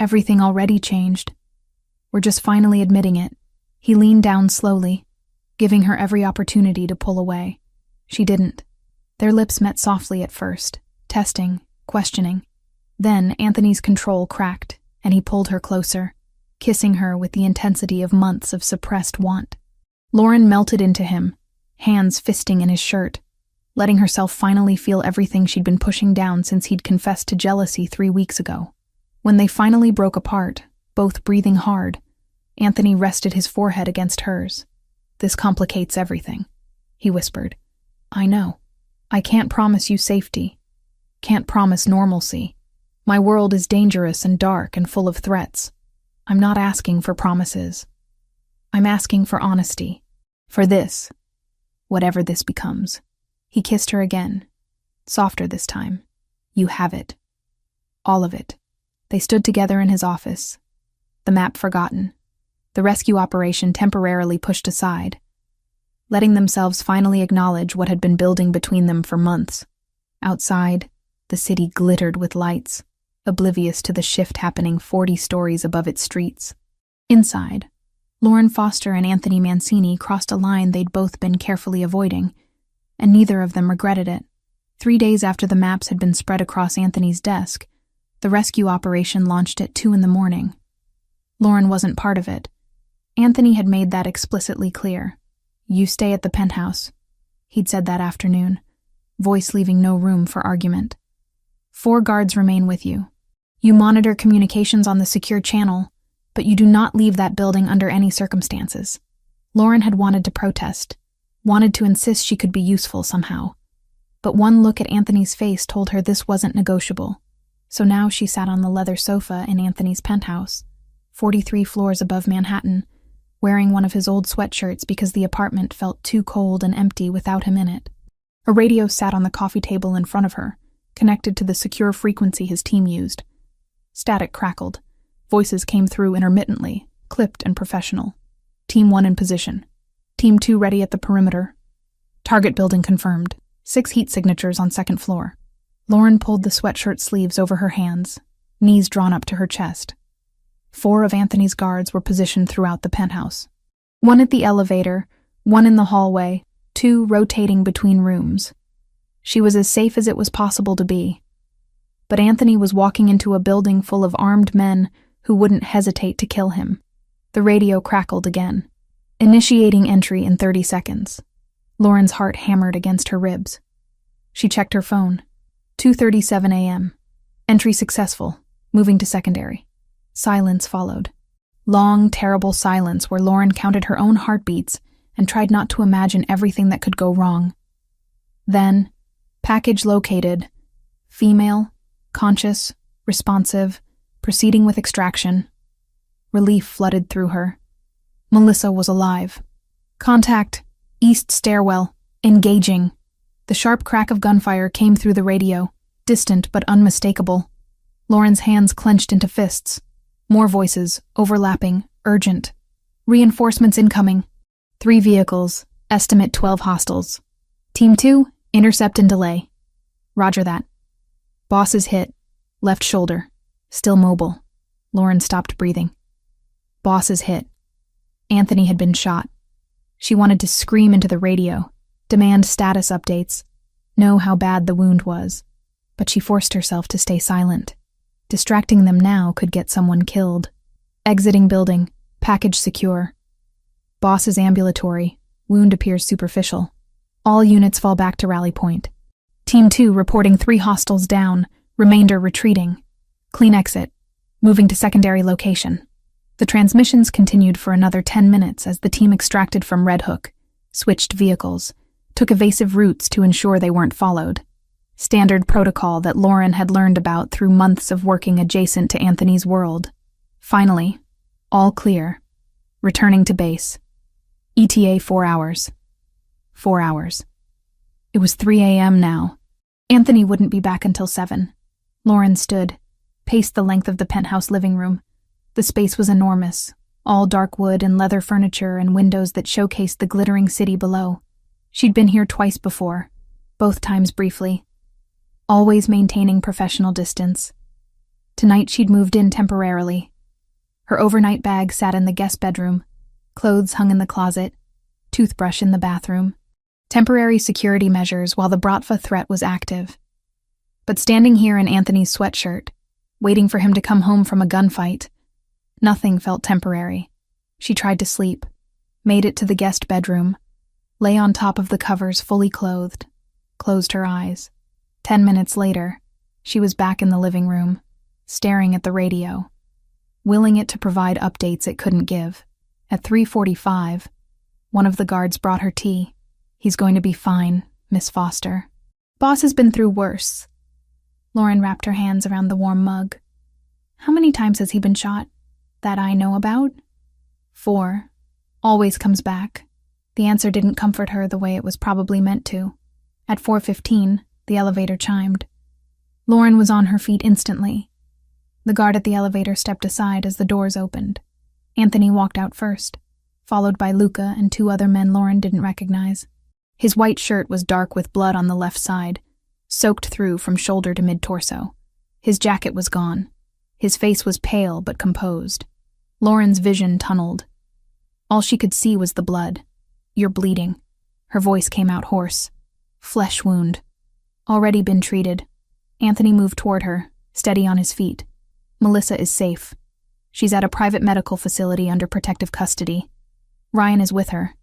S1: Everything already changed. We're just finally admitting it." He leaned down slowly, giving her every opportunity to pull away. She didn't. Their lips met softly at first, testing, questioning. Then Anthony's control cracked, and he pulled her closer, kissing her with the intensity of months of suppressed want. Lauren melted into him, hands fisting in his shirt, letting herself finally feel everything she'd been pushing down since he'd confessed to jealousy 3 weeks ago. When they finally broke apart, both breathing hard, Anthony rested his forehead against hers. "This complicates everything," he whispered. "I know. I can't promise you safety. Can't promise normalcy. My world is dangerous and dark and full of threats. I'm not asking for promises. I'm asking for honesty. For this. Whatever this becomes." He kissed her again, softer this time. "You have it. All of it." They stood together in his office, the map forgotten, the rescue operation temporarily pushed aside, letting themselves finally acknowledge what had been building between them for months. Outside, the city glittered with lights, oblivious to the shift happening 40 stories above its streets. Inside, Lauren Foster and Anthony Mancini crossed a line they'd both been carefully avoiding, and neither of them regretted it. 3 days after the maps had been spread across Anthony's desk, the rescue operation launched at 2 a.m. Lauren wasn't part of it. Anthony had made that explicitly clear. "You stay at the penthouse," he'd said that afternoon, voice leaving no room for argument. 4 guards remain with you. You monitor communications on the secure channel, but you do not leave that building under any circumstances." Lauren had wanted to protest, wanted to insist she could be useful somehow. But one look at Anthony's face told her this wasn't negotiable. So now she sat on the leather sofa in Anthony's penthouse, 43 floors above Manhattan, wearing one of his old sweatshirts because the apartment felt too cold and empty without him in it. A radio sat on the coffee table in front of her, connected to the secure frequency his team used. Static crackled. Voices came through intermittently, clipped and professional. "Team 1 in position. Team 2 ready at the perimeter. Target building confirmed. 6 heat signatures on 2nd floor." Lauren pulled the sweatshirt sleeves over her hands, knees drawn up to her chest. 4 of Anthony's guards were positioned throughout the penthouse. 1 at the elevator, 1 in the hallway, 2 rotating between rooms. She was as safe as it was possible to be. But Anthony was walking into a building full of armed men who wouldn't hesitate to kill him. The radio crackled again. "Initiating entry in 30 seconds. Lauren's heart hammered against her ribs. She checked her phone. 2:37 a.m. Entry successful. Moving to secondary. Silence followed. Long, terrible silence where Lauren counted her own heartbeats and tried not to imagine everything that could go wrong. Then, package located. Female, conscious, responsive, proceeding with extraction. Relief flooded through her. Melissa was alive. Contact. East stairwell. Engaging. The sharp crack of gunfire came through the radio, distant but unmistakable. Lauren's hands clenched into fists. More voices, overlapping, urgent. Reinforcements incoming. 3 vehicles, estimate 12 hostiles. Team 2, intercept and delay. Roger that. Boss is hit. Left shoulder. Still mobile. Lauren stopped breathing. Boss is hit. Anthony had been shot. She wanted to scream into the radio, demand status updates, know how bad the wound was, but she forced herself to stay silent. Distracting them now could get someone killed. Exiting building, package secure. Boss is ambulatory, wound appears superficial. All units fall back to rally point. Team 2 reporting 3 hostiles down, remainder retreating. Clean exit, moving to secondary location. The transmissions continued for another 10 minutes as the team extracted from Red Hook, switched vehicles, took evasive routes to ensure they weren't followed. Standard protocol that Lauren had learned about through months of working adjacent to Anthony's world. Finally, all clear. Returning to base. ETA 4 hours. 4 hours. It was 3 a.m. now. Anthony wouldn't be back until 7. Lauren stood, paced the length of the penthouse living room. The space was enormous, all dark wood and leather furniture and windows that showcased the glittering city below. She'd been here twice before, both times briefly, always maintaining professional distance. Tonight she'd moved in temporarily. Her overnight bag sat in the guest bedroom, clothes hung in the closet, toothbrush in the bathroom. Temporary security measures while the Bratva threat was active. But standing here in Anthony's sweatshirt, waiting for him to come home from a gunfight, nothing felt temporary. She tried to sleep, made it to the guest bedroom, lay on top of the covers fully clothed, closed her eyes. 10 minutes later, she was back in the living room, staring at the radio, willing it to provide updates it couldn't give. At 3:45, one of the guards brought her tea. He's going to be fine, Miss Foster. Boss has been through worse. Lauren wrapped her hands around the warm mug. How many times has he been shot? That I know about? 4. Always comes back. The answer didn't comfort her the way it was probably meant to. At 4:15, the elevator chimed. Lauren was on her feet instantly. The guard at the elevator stepped aside as the doors opened. Anthony walked out first, followed by Luca and 2 other men Lauren didn't recognize. His white shirt was dark with blood on the left side, soaked through from shoulder to mid-torso. His jacket was gone. His face was pale but composed. Lauren's vision tunneled. All she could see was the blood. You're bleeding. Her voice came out hoarse. Flesh wound. Already been treated. Anthony moved toward her, steady on his feet. Melissa is safe. She's at a private medical facility under protective custody. Ryan is with her.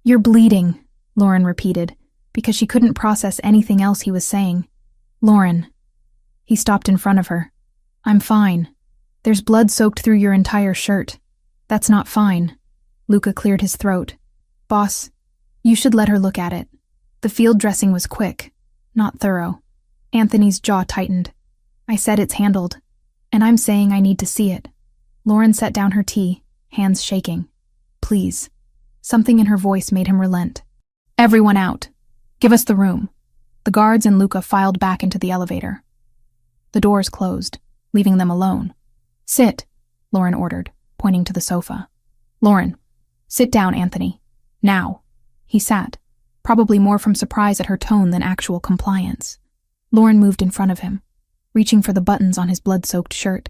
S1: You're bleeding, Lauren repeated, because she couldn't process anything else he was saying. Lauren. He stopped in front of her. I'm fine. There's blood soaked through your entire shirt. That's not fine. Luca cleared his throat. Boss, you should let her look at it. The field dressing was quick, not thorough. Anthony's jaw tightened. I said it's handled, and I'm saying I need to see it. Lauren set down her tea, hands shaking. Please. Something in her voice made him relent. Everyone out. Give us the room. The guards and Luca filed back into the elevator. The doors closed, leaving them alone. Sit, Lauren ordered, pointing to the sofa. Lauren, sit down, Anthony. Now. He sat, probably more from surprise at her tone than actual compliance. Lauren moved in front of him, reaching for the buttons on his blood-soaked shirt.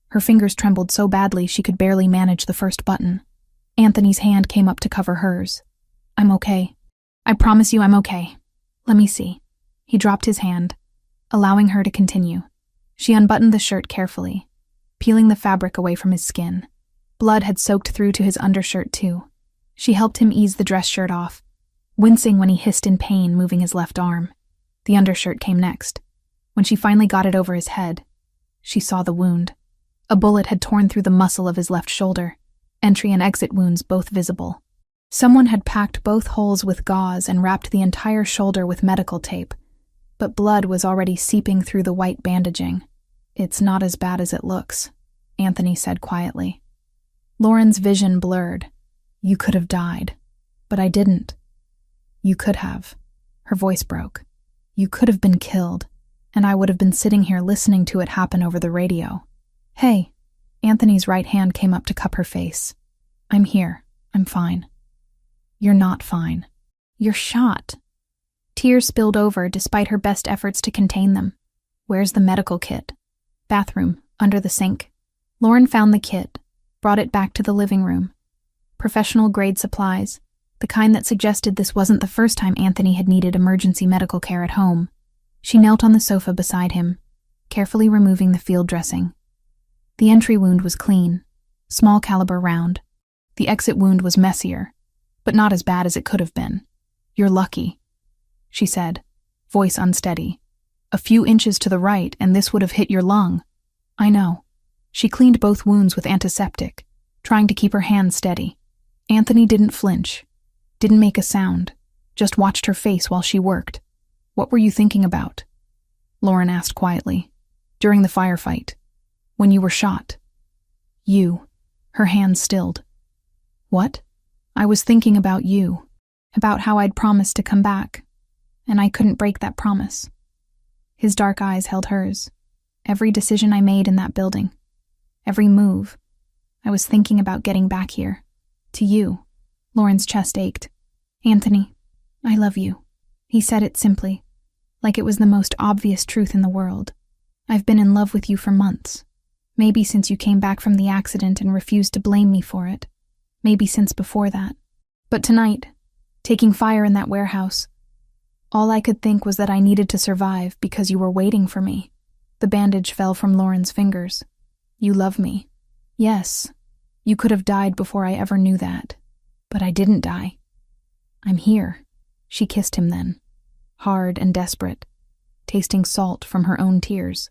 S1: Her fingers trembled so badly she could barely manage the first button. Anthony's hand came up to cover hers. I'm okay. I promise you I'm okay. Let me see. He dropped his hand, allowing her to continue. She unbuttoned the shirt carefully, peeling the fabric away from his skin. Blood had soaked through to his undershirt too. She helped him ease the dress shirt off, wincing when he hissed in pain, moving his left arm. The undershirt came next. When she finally got it over his head, she saw the wound. A bullet had torn through the muscle of his left shoulder, entry and exit wounds both visible. Someone had packed both holes with gauze and wrapped the entire shoulder with medical tape, but blood was already seeping through the white bandaging. "It's not as bad as it looks," Anthony said quietly. Lauren's vision blurred. "You could have died, but I didn't." "You could have." Her voice broke. "You could have been killed, and I would have been sitting here listening to it happen over the radio." "Hey." Anthony's right hand came up to cup her face. "I'm here. I'm fine." "You're not fine. You're shot." Tears spilled over despite her best efforts to contain them. "Where's the medical kit?" "Bathroom, under the sink." Lauren found the kit, brought it back to the living room. Professional-grade supplies, the kind that suggested this wasn't the first time Anthony had needed emergency medical care at home. She knelt on the sofa beside him, carefully removing the field dressing. The entry wound was clean, small caliber round. The exit wound was messier, but not as bad as it could have been. "You're lucky," she said, voice unsteady. "A few inches to the right and this would have hit your lung." "I know." She cleaned both wounds with antiseptic, trying to keep her hands steady. Anthony didn't flinch, didn't make a sound, just watched her face while she worked. "What were you thinking about?" Lauren asked quietly. "During the firefight, when you were shot." "You." Her hands stilled. "What?" "I was thinking about you, about how I'd promised to come back, and I couldn't break that promise." His dark eyes held hers. "Every decision I made in that building, every move, I was thinking about getting back here, to you." Lauren's chest ached. "Anthony, I love you." He said it simply, like it was the most obvious truth in the world. "I've been in love with you for months. Maybe since you came back from the accident and refused to blame me for it. Maybe since before that. But tonight, taking fire in that warehouse, all I could think was that I needed to survive because you were waiting for me." The bandage fell from Lauren's fingers. "You love me." "Yes. You could have died before I ever knew that. But I didn't die. I'm here." She kissed him then, hard and desperate, tasting salt from her own tears.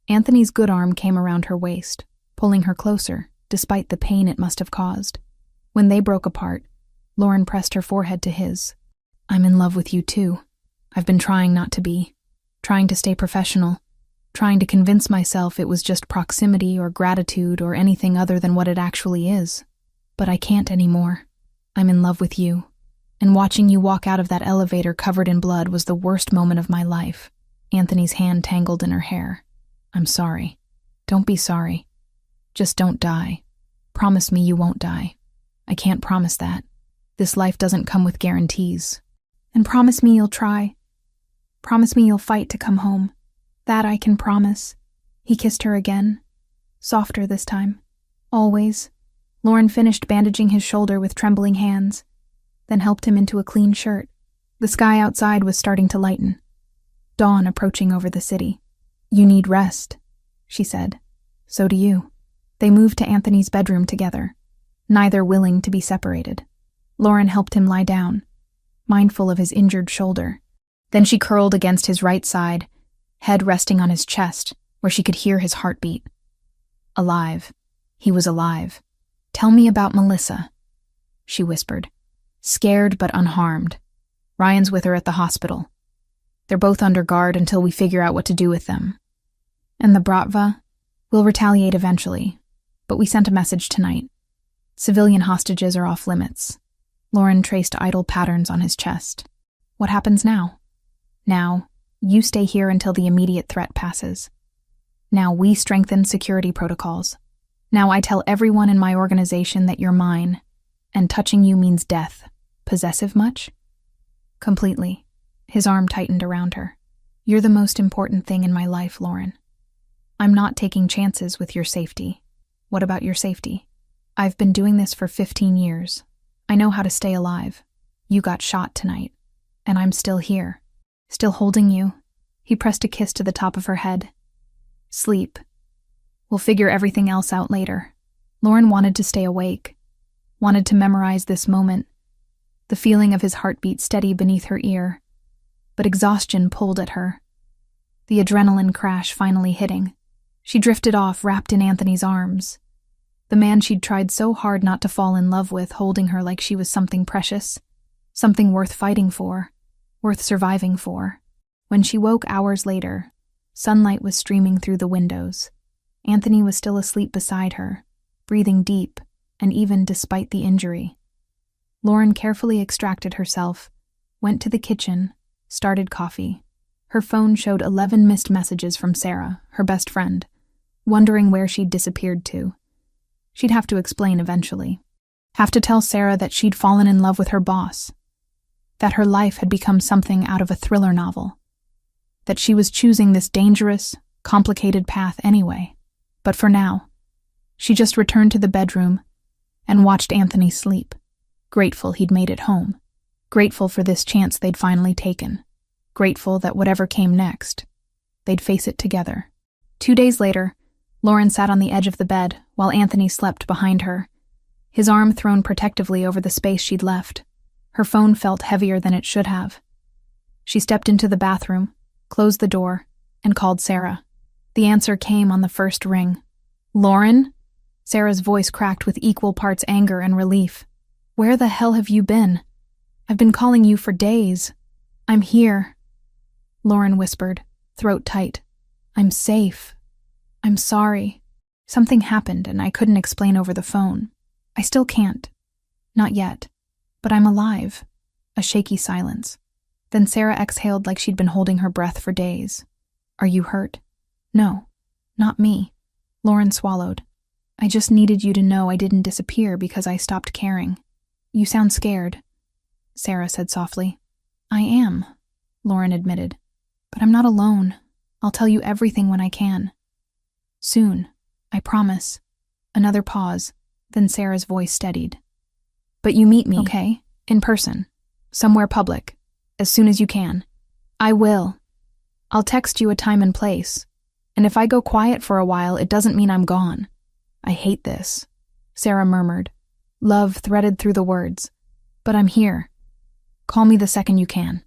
S1: Anthony's good arm came around her waist, pulling her closer, despite the pain it must have caused. When they broke apart, Lauren pressed her forehead to his. "I'm in love with you too. I've been trying not to be, trying to stay professional, trying to convince myself it was just proximity or gratitude or anything other than what it actually is. But I can't anymore. I'm in love with you, and watching you walk out of that elevator covered in blood was the worst moment of my life." Anthony's hand tangled in her hair. "I'm sorry." "Don't be sorry. Just don't die. Promise me you won't die." "I can't promise that. This life doesn't come with guarantees." "And promise me you'll try. Promise me you'll fight to come home. That I can promise." He kissed her again, softer this time. "Always." Lauren finished bandaging his shoulder with trembling hands, then helped him into a clean shirt. The sky outside was starting to lighten, dawn approaching over the city. "You need rest," she said. "So do you." They moved to Anthony's bedroom together, neither willing to be separated. Lauren helped him lie down, mindful of his injured shoulder. Then she curled against his right side, head resting on his chest, where she could hear his heartbeat. Alive. He was alive. "Tell me about Melissa," she whispered, scared but unharmed. "Ryan's with her at the hospital. They're both under guard until we figure out what to do with them. And the Bratva? We'll retaliate eventually, but we sent a message tonight. Civilian hostages are off limits." Lauren traced idle patterns on his chest. "What happens now?" "Now, you stay here until the immediate threat passes. Now we strengthen security protocols. Now I tell everyone in my organization that you're mine, and touching you means death. Possessive much?" "Completely." His arm tightened around her. "You're the most important thing in my life, Lauren. I'm not taking chances with your safety." "What about your safety?" "I've been doing this for 15 years. I know how to stay alive. You got shot tonight, and I'm still here, still holding you." He pressed a kiss to the top of her head. "Sleep. We'll figure everything else out later." Lauren wanted to stay awake, wanted to memorize this moment, the feeling of his heartbeat steady beneath her ear, but exhaustion pulled at her. the adrenaline crash finally hitting. She drifted off, wrapped in Anthony's arms. The man she'd tried so hard not to fall in love with, holding her like she was something precious, something worth fighting for, worth surviving for. When she woke hours later, sunlight was streaming through the windows. Anthony was still asleep beside her, breathing deep, and even despite the injury. Lauren carefully extracted herself, went to the kitchen, started coffee. Her phone showed 11 missed messages from Sarah, her best friend, wondering where she'd disappeared to. She'd have to explain eventually. Have to tell Sarah that she'd fallen in love with her boss, that her life had become something out of a thriller novel, that she was choosing this dangerous, complicated path anyway. But for now, she just returned to the bedroom and watched Anthony sleep, grateful he'd made it home, grateful for this chance they'd finally taken, grateful that whatever came next, they'd face it together. 2 days later, Lauren sat on the edge of the bed while Anthony slept behind her, his arm thrown protectively over the space she'd left. Her phone felt heavier than it should have. She stepped into the bathroom, closed the door, and called Sarah. The answer came on the first ring. "Lauren?" Sarah's voice cracked with equal parts anger and relief. "Where the hell have you been? I've been calling you for days. I'm here." Lauren whispered, throat tight. "I'm safe. I'm sorry. Something happened and I couldn't explain over the phone. I still can't. Not yet. But I'm alive." A shaky silence. Then Sarah exhaled like she'd been holding her breath for days. "Are you hurt?" "No, not me." Lauren swallowed. "I just needed you to know I didn't disappear because I stopped caring. You sound scared," Sarah said softly. "I am," Lauren admitted. "But I'm not alone. I'll tell you everything when I can. Soon, I promise." Another pause, then Sarah's voice steadied. "But you meet me, okay? In person. Somewhere public. As soon as you can." "I will. I'll text you a time and place. And if I go quiet for a while, it doesn't mean I'm gone. I hate this," Sarah murmured. Love threaded through the words. "But I'm here. Call me the second you can."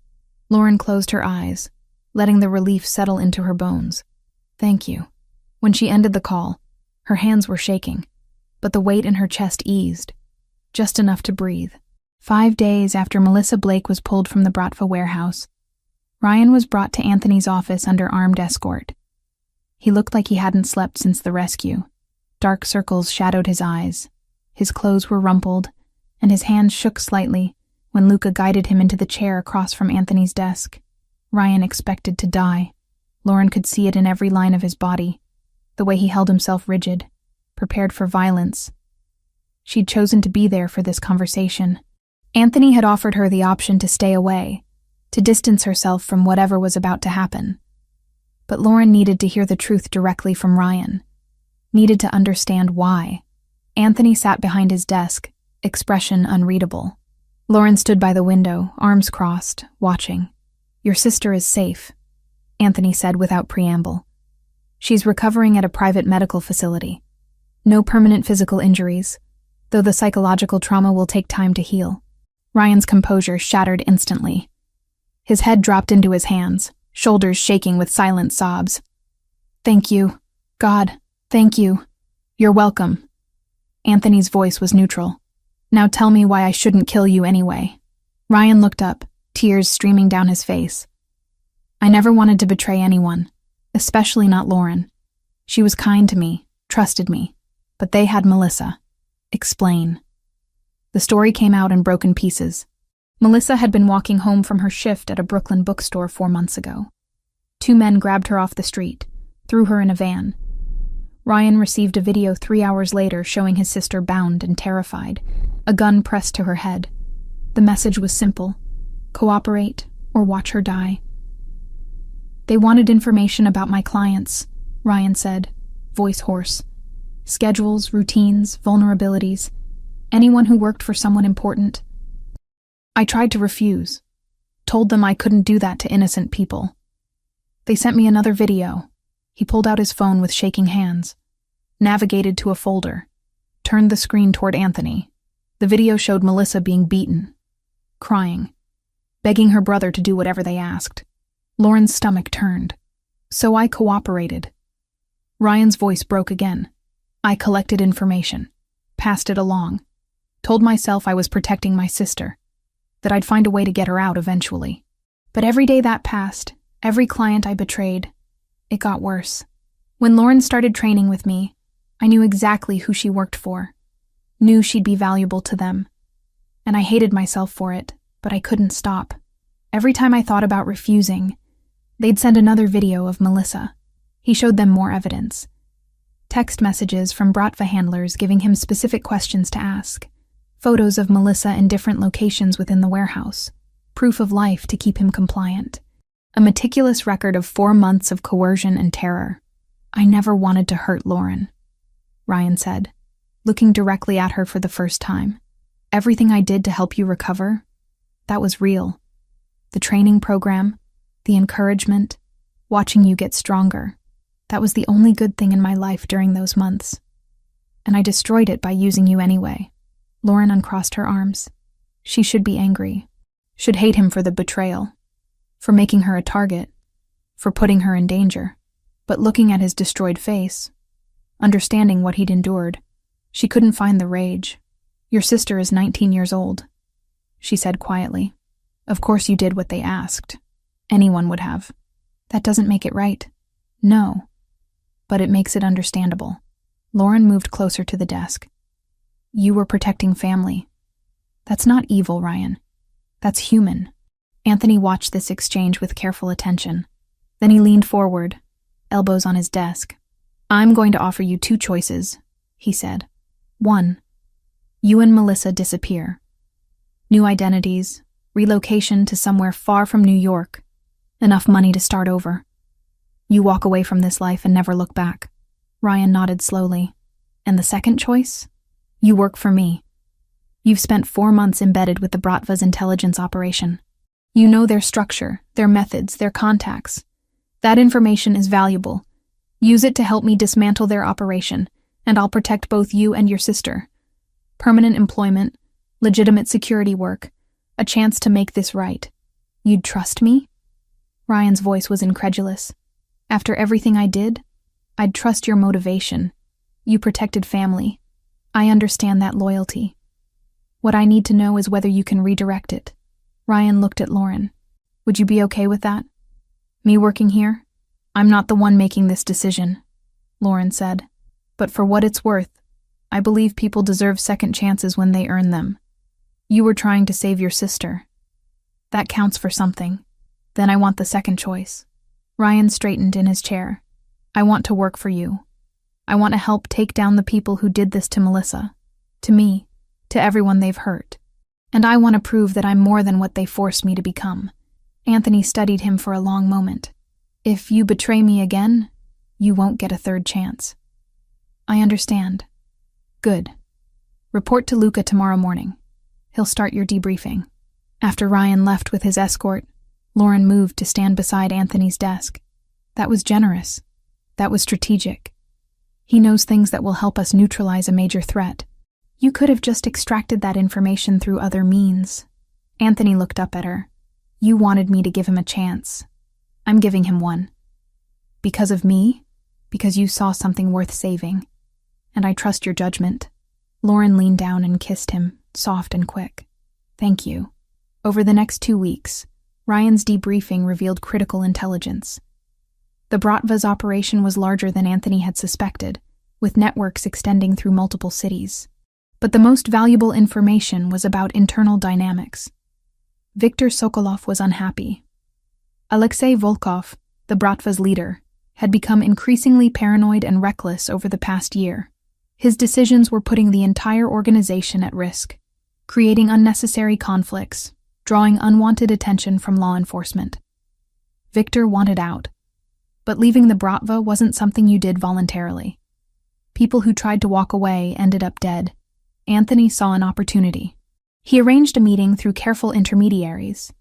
S1: Lauren closed her eyes, letting the relief settle into her bones. "Thank you." When she ended the call, her hands were shaking, but the weight in her chest eased, just enough to breathe. 5 days after Melissa Blake was pulled from the Bratva warehouse, Ryan was brought to Anthony's office under armed escort. He looked like he hadn't slept since the rescue. Dark circles shadowed his eyes. His clothes were rumpled, and his hands shook slightly when Luca guided him into the chair across from Anthony's desk. Ryan expected to die. Lauren could see it in every line of his body, the way he held himself rigid, prepared for violence. She'd chosen to be there for this conversation. Anthony had offered her the option to stay away, to distance herself from whatever was about to happen. But Lauren needed to hear the truth directly from Ryan, needed to understand why. Anthony sat behind his desk, expression unreadable. Lauren stood by the window, arms crossed, watching. "Your sister is safe," Anthony said without preamble. "She's recovering at a private medical facility. No permanent physical injuries, though the psychological trauma will take time to heal." Ryan's composure shattered instantly. His head dropped into his hands, shoulders shaking with silent sobs. "Thank you. God, thank you. You're welcome." Anthony's voice was neutral. "Now tell me why I shouldn't kill you anyway." Ryan looked up, tears streaming down his face. "I never wanted to betray anyone, especially not Lauren. She was kind to me, trusted me, but they had Melissa. Explain." The story came out in broken pieces. Melissa had been walking home from her shift at a Brooklyn bookstore 4 months ago. 2 men grabbed her off the street, threw her in a van. Ryan received a video 3 hours later showing his sister bound and terrified, a gun pressed to her head. The message was simple: cooperate or watch her die. "They wanted information about my clients," Ryan said, voice hoarse. "Schedules, routines, vulnerabilities. Anyone who worked for someone important. I tried to refuse. Told them I couldn't do that to innocent people. They sent me another video." He pulled out his phone with shaking hands, navigated to a folder, turned the screen toward Anthony. The video showed Melissa being beaten, crying, begging her brother to do whatever they asked. Lauren's stomach turned. So I cooperated. Ryan's voice broke again. I collected information, passed it along, told myself I was protecting my sister, that I'd find a way to get her out eventually. But every day that passed, every client I betrayed, it got worse. When Lauren started training with me, I knew exactly who she worked for, knew she'd be valuable to them. And I hated myself for it, but I couldn't stop. Every time I thought about refusing, they'd send another video of Melissa. He showed them more evidence. Text messages from Bratva handlers giving him specific questions to ask. Photos of Melissa in different locations within the warehouse. Proof of life to keep him compliant. A meticulous record of 4 months of coercion and terror. I never wanted to hurt Lauren, Ryan said, looking directly at her for the first time. Everything I did to help you recover, that was real. The training program, the encouragement, watching you get stronger. That was the only good thing in my life during those months. And I destroyed it by using you anyway. Lauren uncrossed her arms. She should be angry. Should hate him for the betrayal. For making her a target. For putting her in danger. But looking at his destroyed face, understanding what he'd endured, she couldn't find the rage. Your sister is 19 years old, she said quietly. Of course you did what they asked. Anyone would have. That doesn't make it right. No. But it makes it understandable. Lauren moved closer to the desk. You were protecting family. That's not evil, Ryan. That's human. Anthony watched this exchange with careful attention. Then he leaned forward, elbows on his desk. I'm going to offer you 2 choices, he said. 1. You and Melissa disappear. New identities, relocation to somewhere far from New York, enough money to start over. You walk away from this life and never look back. Ryan nodded slowly. And the second choice? You work for me. You've spent 4 months embedded with the Bratva's intelligence operation. You know their structure, their methods, their contacts. That information is valuable. Use it to help me dismantle their operation, and I'll protect both you and your sister. Permanent employment, legitimate security work, a chance to make this right. You'd trust me? Ryan's voice was incredulous. After everything I did, I'd trust your motivation. You protected family. I understand that loyalty. What I need to know is whether you can redirect it. Ryan looked at Lauren. Would you be okay with that? Me working here? I'm not the one making this decision, Lauren said. But for what it's worth, I believe people deserve second chances when they earn them. You were trying to save your sister. That counts for something. Then I want the second choice. Ryan straightened in his chair. I want to work for you. I want to help take down the people who did this to Melissa, to me, to everyone they've hurt. And I want to prove that I'm more than what they forced me to become. Anthony studied him for a long moment. If you betray me again, you won't get a third chance. I understand. Good. Report to Luca tomorrow morning. He'll start your debriefing. After Ryan left with his escort, Lauren moved to stand beside Anthony's desk. That was generous. That was strategic. He knows things that will help us neutralize a major threat. You could have just extracted that information through other means. Anthony looked up at her. You wanted me to give him a chance. I'm giving him one. Because of me? Because you saw something worth saving. And I trust your judgment. Lauren leaned down and kissed him, soft and quick. Thank you. Over the next 2 weeks, Ryan's debriefing revealed critical intelligence. The Bratva's operation was larger than Anthony had suspected, with networks extending through multiple cities. But the most valuable information was about internal dynamics. Viktor Sokolov was unhappy. Alexei Volkov, the Bratva's leader, had become increasingly paranoid and reckless over the past year. His decisions were putting the entire organization at risk, creating unnecessary conflicts, drawing unwanted attention from law enforcement. Viktor wanted out. But leaving the Bratva wasn't something you did voluntarily. People who tried to walk away ended up dead. Anthony saw an opportunity. He arranged a meeting through careful intermediaries,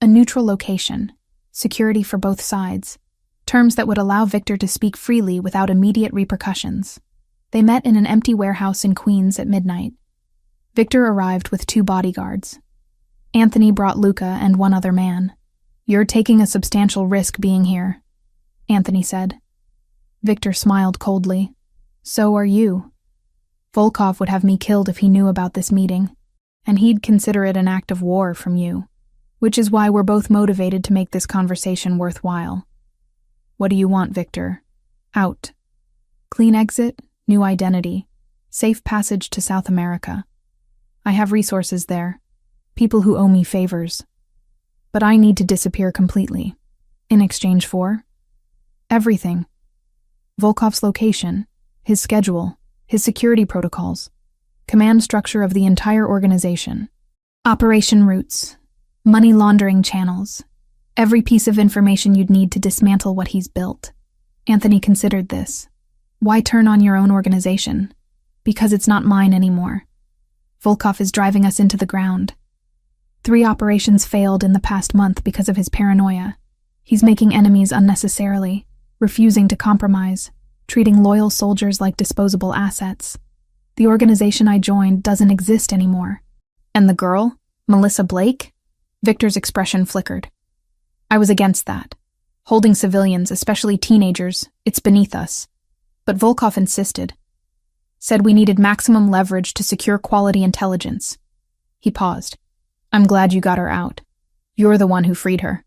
S1: a neutral location, security for both sides, terms that would allow Viktor to speak freely without immediate repercussions. They met in an empty warehouse in Queens at midnight. Viktor arrived with 2 bodyguards. Anthony brought Luca and 1 other man. You're taking a substantial risk being here. Anthony said. Victor smiled coldly. So are you. Volkov would have me killed if he knew about this meeting, and he'd consider it an act of war from you, which is why we're both motivated to make this conversation worthwhile. What do you want, Victor? Out. Clean exit, new identity, safe passage to South America. I have resources there, people who owe me favors. But I need to disappear completely. In exchange for? Everything. Volkov's location, his schedule, his security protocols, command structure of the entire organization, operation routes, money laundering channels, every piece of information you'd need to dismantle what he's built. Anthony considered this. Why turn on your own organization? Because it's not mine anymore. Volkov is driving us into the ground. 3 operations failed in the past month because of his paranoia. He's making enemies unnecessarily, refusing to compromise, treating loyal soldiers like disposable assets. The organization I joined doesn't exist anymore. And the girl? Melissa Blake? Victor's expression flickered. I was against that. Holding civilians, especially teenagers, it's beneath us. But Volkov insisted. Said we needed maximum leverage to secure quality intelligence. He paused. I'm glad you got her out. You're the one who freed her.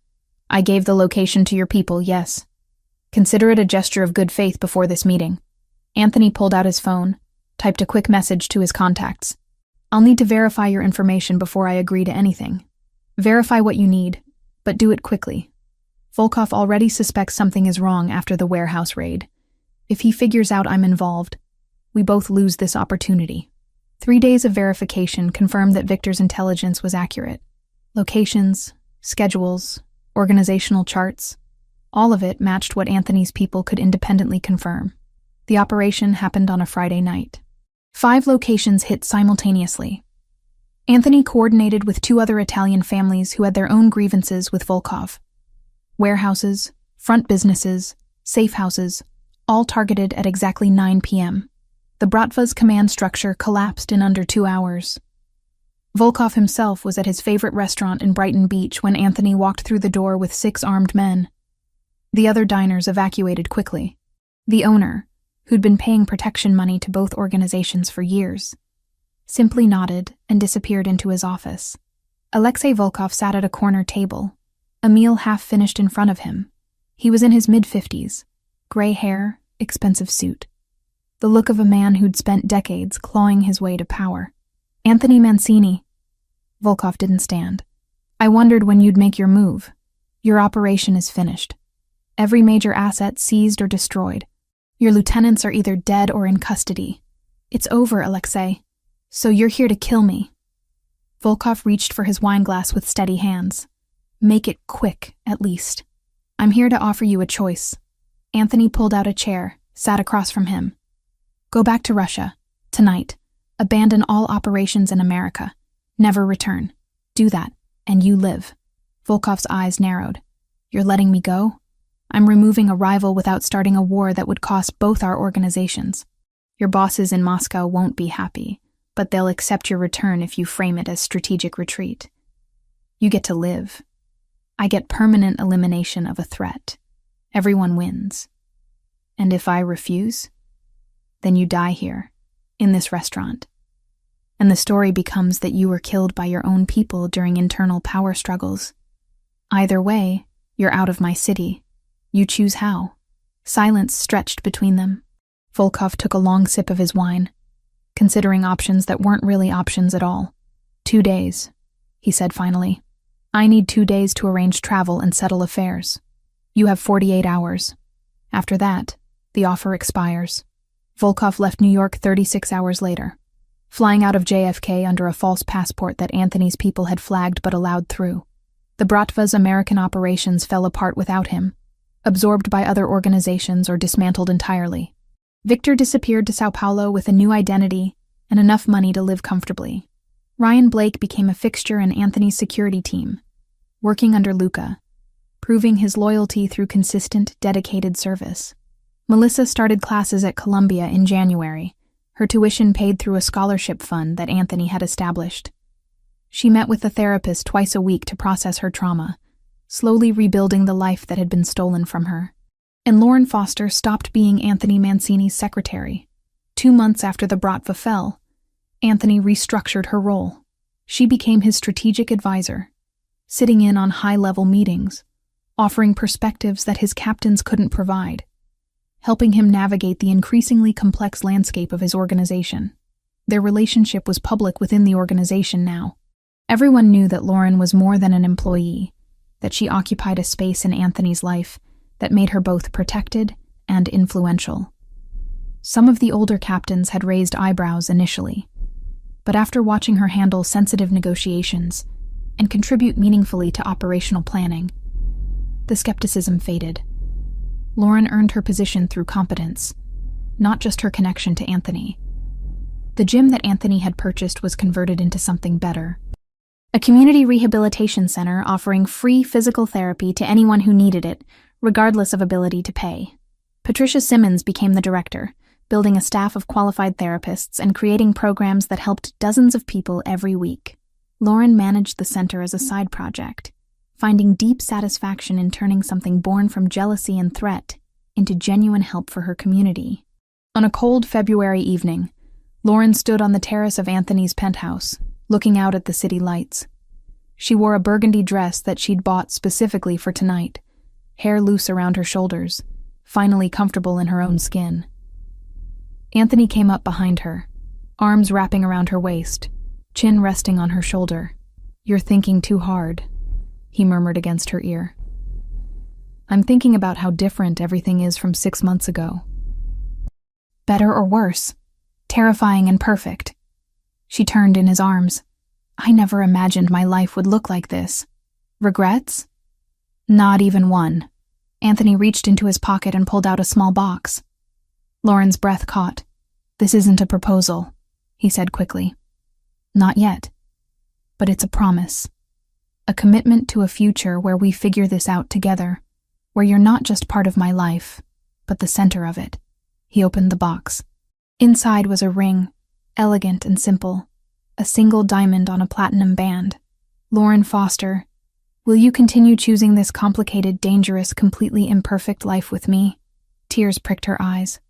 S1: I gave the location to your people, yes. Consider it a gesture of good faith before this meeting. Anthony pulled out his phone, typed a quick message to his contacts. I'll need to verify your information before I agree to anything. Verify what you need, but do it quickly. Volkov already suspects something is wrong after the warehouse raid. If he figures out I'm involved, we both lose this opportunity. 3 days of verification confirmed that Victor's intelligence was accurate. Locations, schedules, organizational charts, all of it matched what Anthony's people could independently confirm. The operation happened on a Friday night. 5 locations hit simultaneously. Anthony coordinated with 2 other Italian families who had their own grievances with Volkov. Warehouses, front businesses, safe houses, all targeted at exactly 9 p.m. The Bratva's command structure collapsed in under 2 hours. Volkov himself was at his favorite restaurant in Brighton Beach when Anthony walked through the door with 6 armed men. The other diners evacuated quickly. The owner, who'd been paying protection money to both organizations for years, simply nodded and disappeared into his office. Alexei Volkov sat at a corner table, a meal half finished in front of him. He was in his mid-50s, gray hair, expensive suit. The look of a man who'd spent decades clawing his way to power. Anthony Mancini. Volkov didn't stand. I wondered when you'd make your move. Your operation is finished. Every major asset seized or destroyed. Your lieutenants are either dead or in custody. It's over, Alexei. So you're here to kill me. Volkov reached for his wineglass with steady hands. Make it quick, at least. I'm here to offer you a choice. Anthony pulled out a chair, sat across from him. Go back to Russia, tonight. Abandon all operations in America. Never return. Do that, and you live. Volkov's eyes narrowed. You're letting me go? I'm removing a rival without starting a war that would cost both our organizations. Your bosses in Moscow won't be happy, but they'll accept your return if you frame it as strategic retreat. You get to live. I get permanent elimination of a threat. Everyone wins. And if I refuse, then you die here, in this restaurant. And the story becomes that you were killed by your own people during internal power struggles. Either way, you're out of my city. You choose how. Silence stretched between them. Volkov took a long sip of his wine, considering options that weren't really options at all. 2 days, he said finally. I need 2 days to arrange travel and settle affairs. You have 48 hours. After that, the offer expires. Volkov left New York 36 hours later, flying out of JFK under a false passport that Anthony's people had flagged but allowed through. The Bratva's American operations fell apart without him, absorbed by other organizations or dismantled entirely. Victor disappeared to Sao Paulo with a new identity and enough money to live comfortably. Ryan Blake became a fixture in Anthony's security team, working under Luca, proving his loyalty through consistent, dedicated service. Melissa started classes at Columbia in January, her tuition paid through a scholarship fund that Anthony had established. She met with a therapist twice a week to process her trauma, slowly rebuilding the life that had been stolen from her. And Lauren Foster stopped being Anthony Mancini's secretary. 2 months after the Bratva fell, Anthony restructured her role. She became his strategic advisor, sitting in on high-level meetings, offering perspectives that his captains couldn't provide, helping him navigate the increasingly complex landscape of his organization. Their relationship was public within the organization now. Everyone knew that Lauren was more than an employee, that she occupied a space in Anthony's life that made her both protected and influential. Some of the older captains had raised eyebrows initially, but after watching her handle sensitive negotiations and contribute meaningfully to operational planning, the skepticism faded. Lauren earned her position through competence, not just her connection to Anthony. The gym that Anthony had purchased was converted into something better. A community rehabilitation center offering free physical therapy to anyone who needed it, regardless of ability to pay. Patricia Simmons became the director, building a staff of qualified therapists and creating programs that helped dozens of people every week. Lauren managed the center as a side project, finding deep satisfaction in turning something born from jealousy and threat into genuine help for her community. On a cold February evening, Lauren stood on the terrace of Anthony's penthouse, looking out at the city lights. She wore a burgundy dress that she'd bought specifically for tonight, hair loose around her shoulders, finally comfortable in her own skin. Anthony came up behind her, arms wrapping around her waist, chin resting on her shoulder. "You're thinking too hard," he murmured against her ear. "I'm thinking about how different everything is from 6 months ago." "Better or worse? Terrifying and perfect." She turned in his arms. "I never imagined my life would look like this." "Regrets?" "Not even one." Anthony reached into his pocket and pulled out a small box. Lauren's breath caught. "This isn't a proposal," he said quickly. "Not yet. But it's a promise. A commitment to a future where we figure this out together, where you're not just part of my life, but the center of it." He opened the box. Inside was a ring, elegant and simple, a single diamond on a platinum band. "Lauren Foster, will you continue choosing this complicated, dangerous, completely imperfect life with me?" Tears pricked her eyes.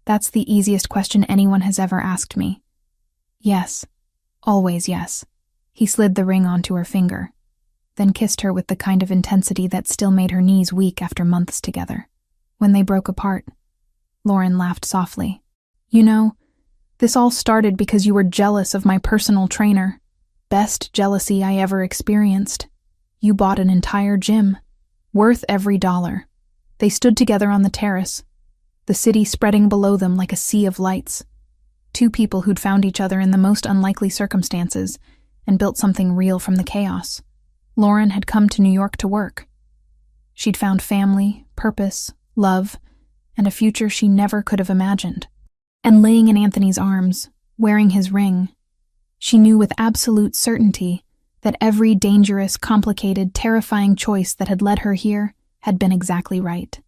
S1: "That's the easiest question anyone has ever asked me." "Yes. Always yes." He slid the ring onto her finger, then kissed her with the kind of intensity that still made her knees weak after months together. When they broke apart, Lauren laughed softly. "You know, this all started because you were jealous of my personal trainer. Best jealousy I ever experienced. You bought an entire gym, worth every dollar." They stood together on the terrace, the city spreading below them like a sea of lights. Two people who'd found each other in the most unlikely circumstances and built something real from the chaos. Lauren had come to New York to work. She'd found family, purpose, love, and a future she never could have imagined. And laying in Anthony's arms, wearing his ring, she knew with absolute certainty that every dangerous, complicated, terrifying choice that had led her here had been exactly right.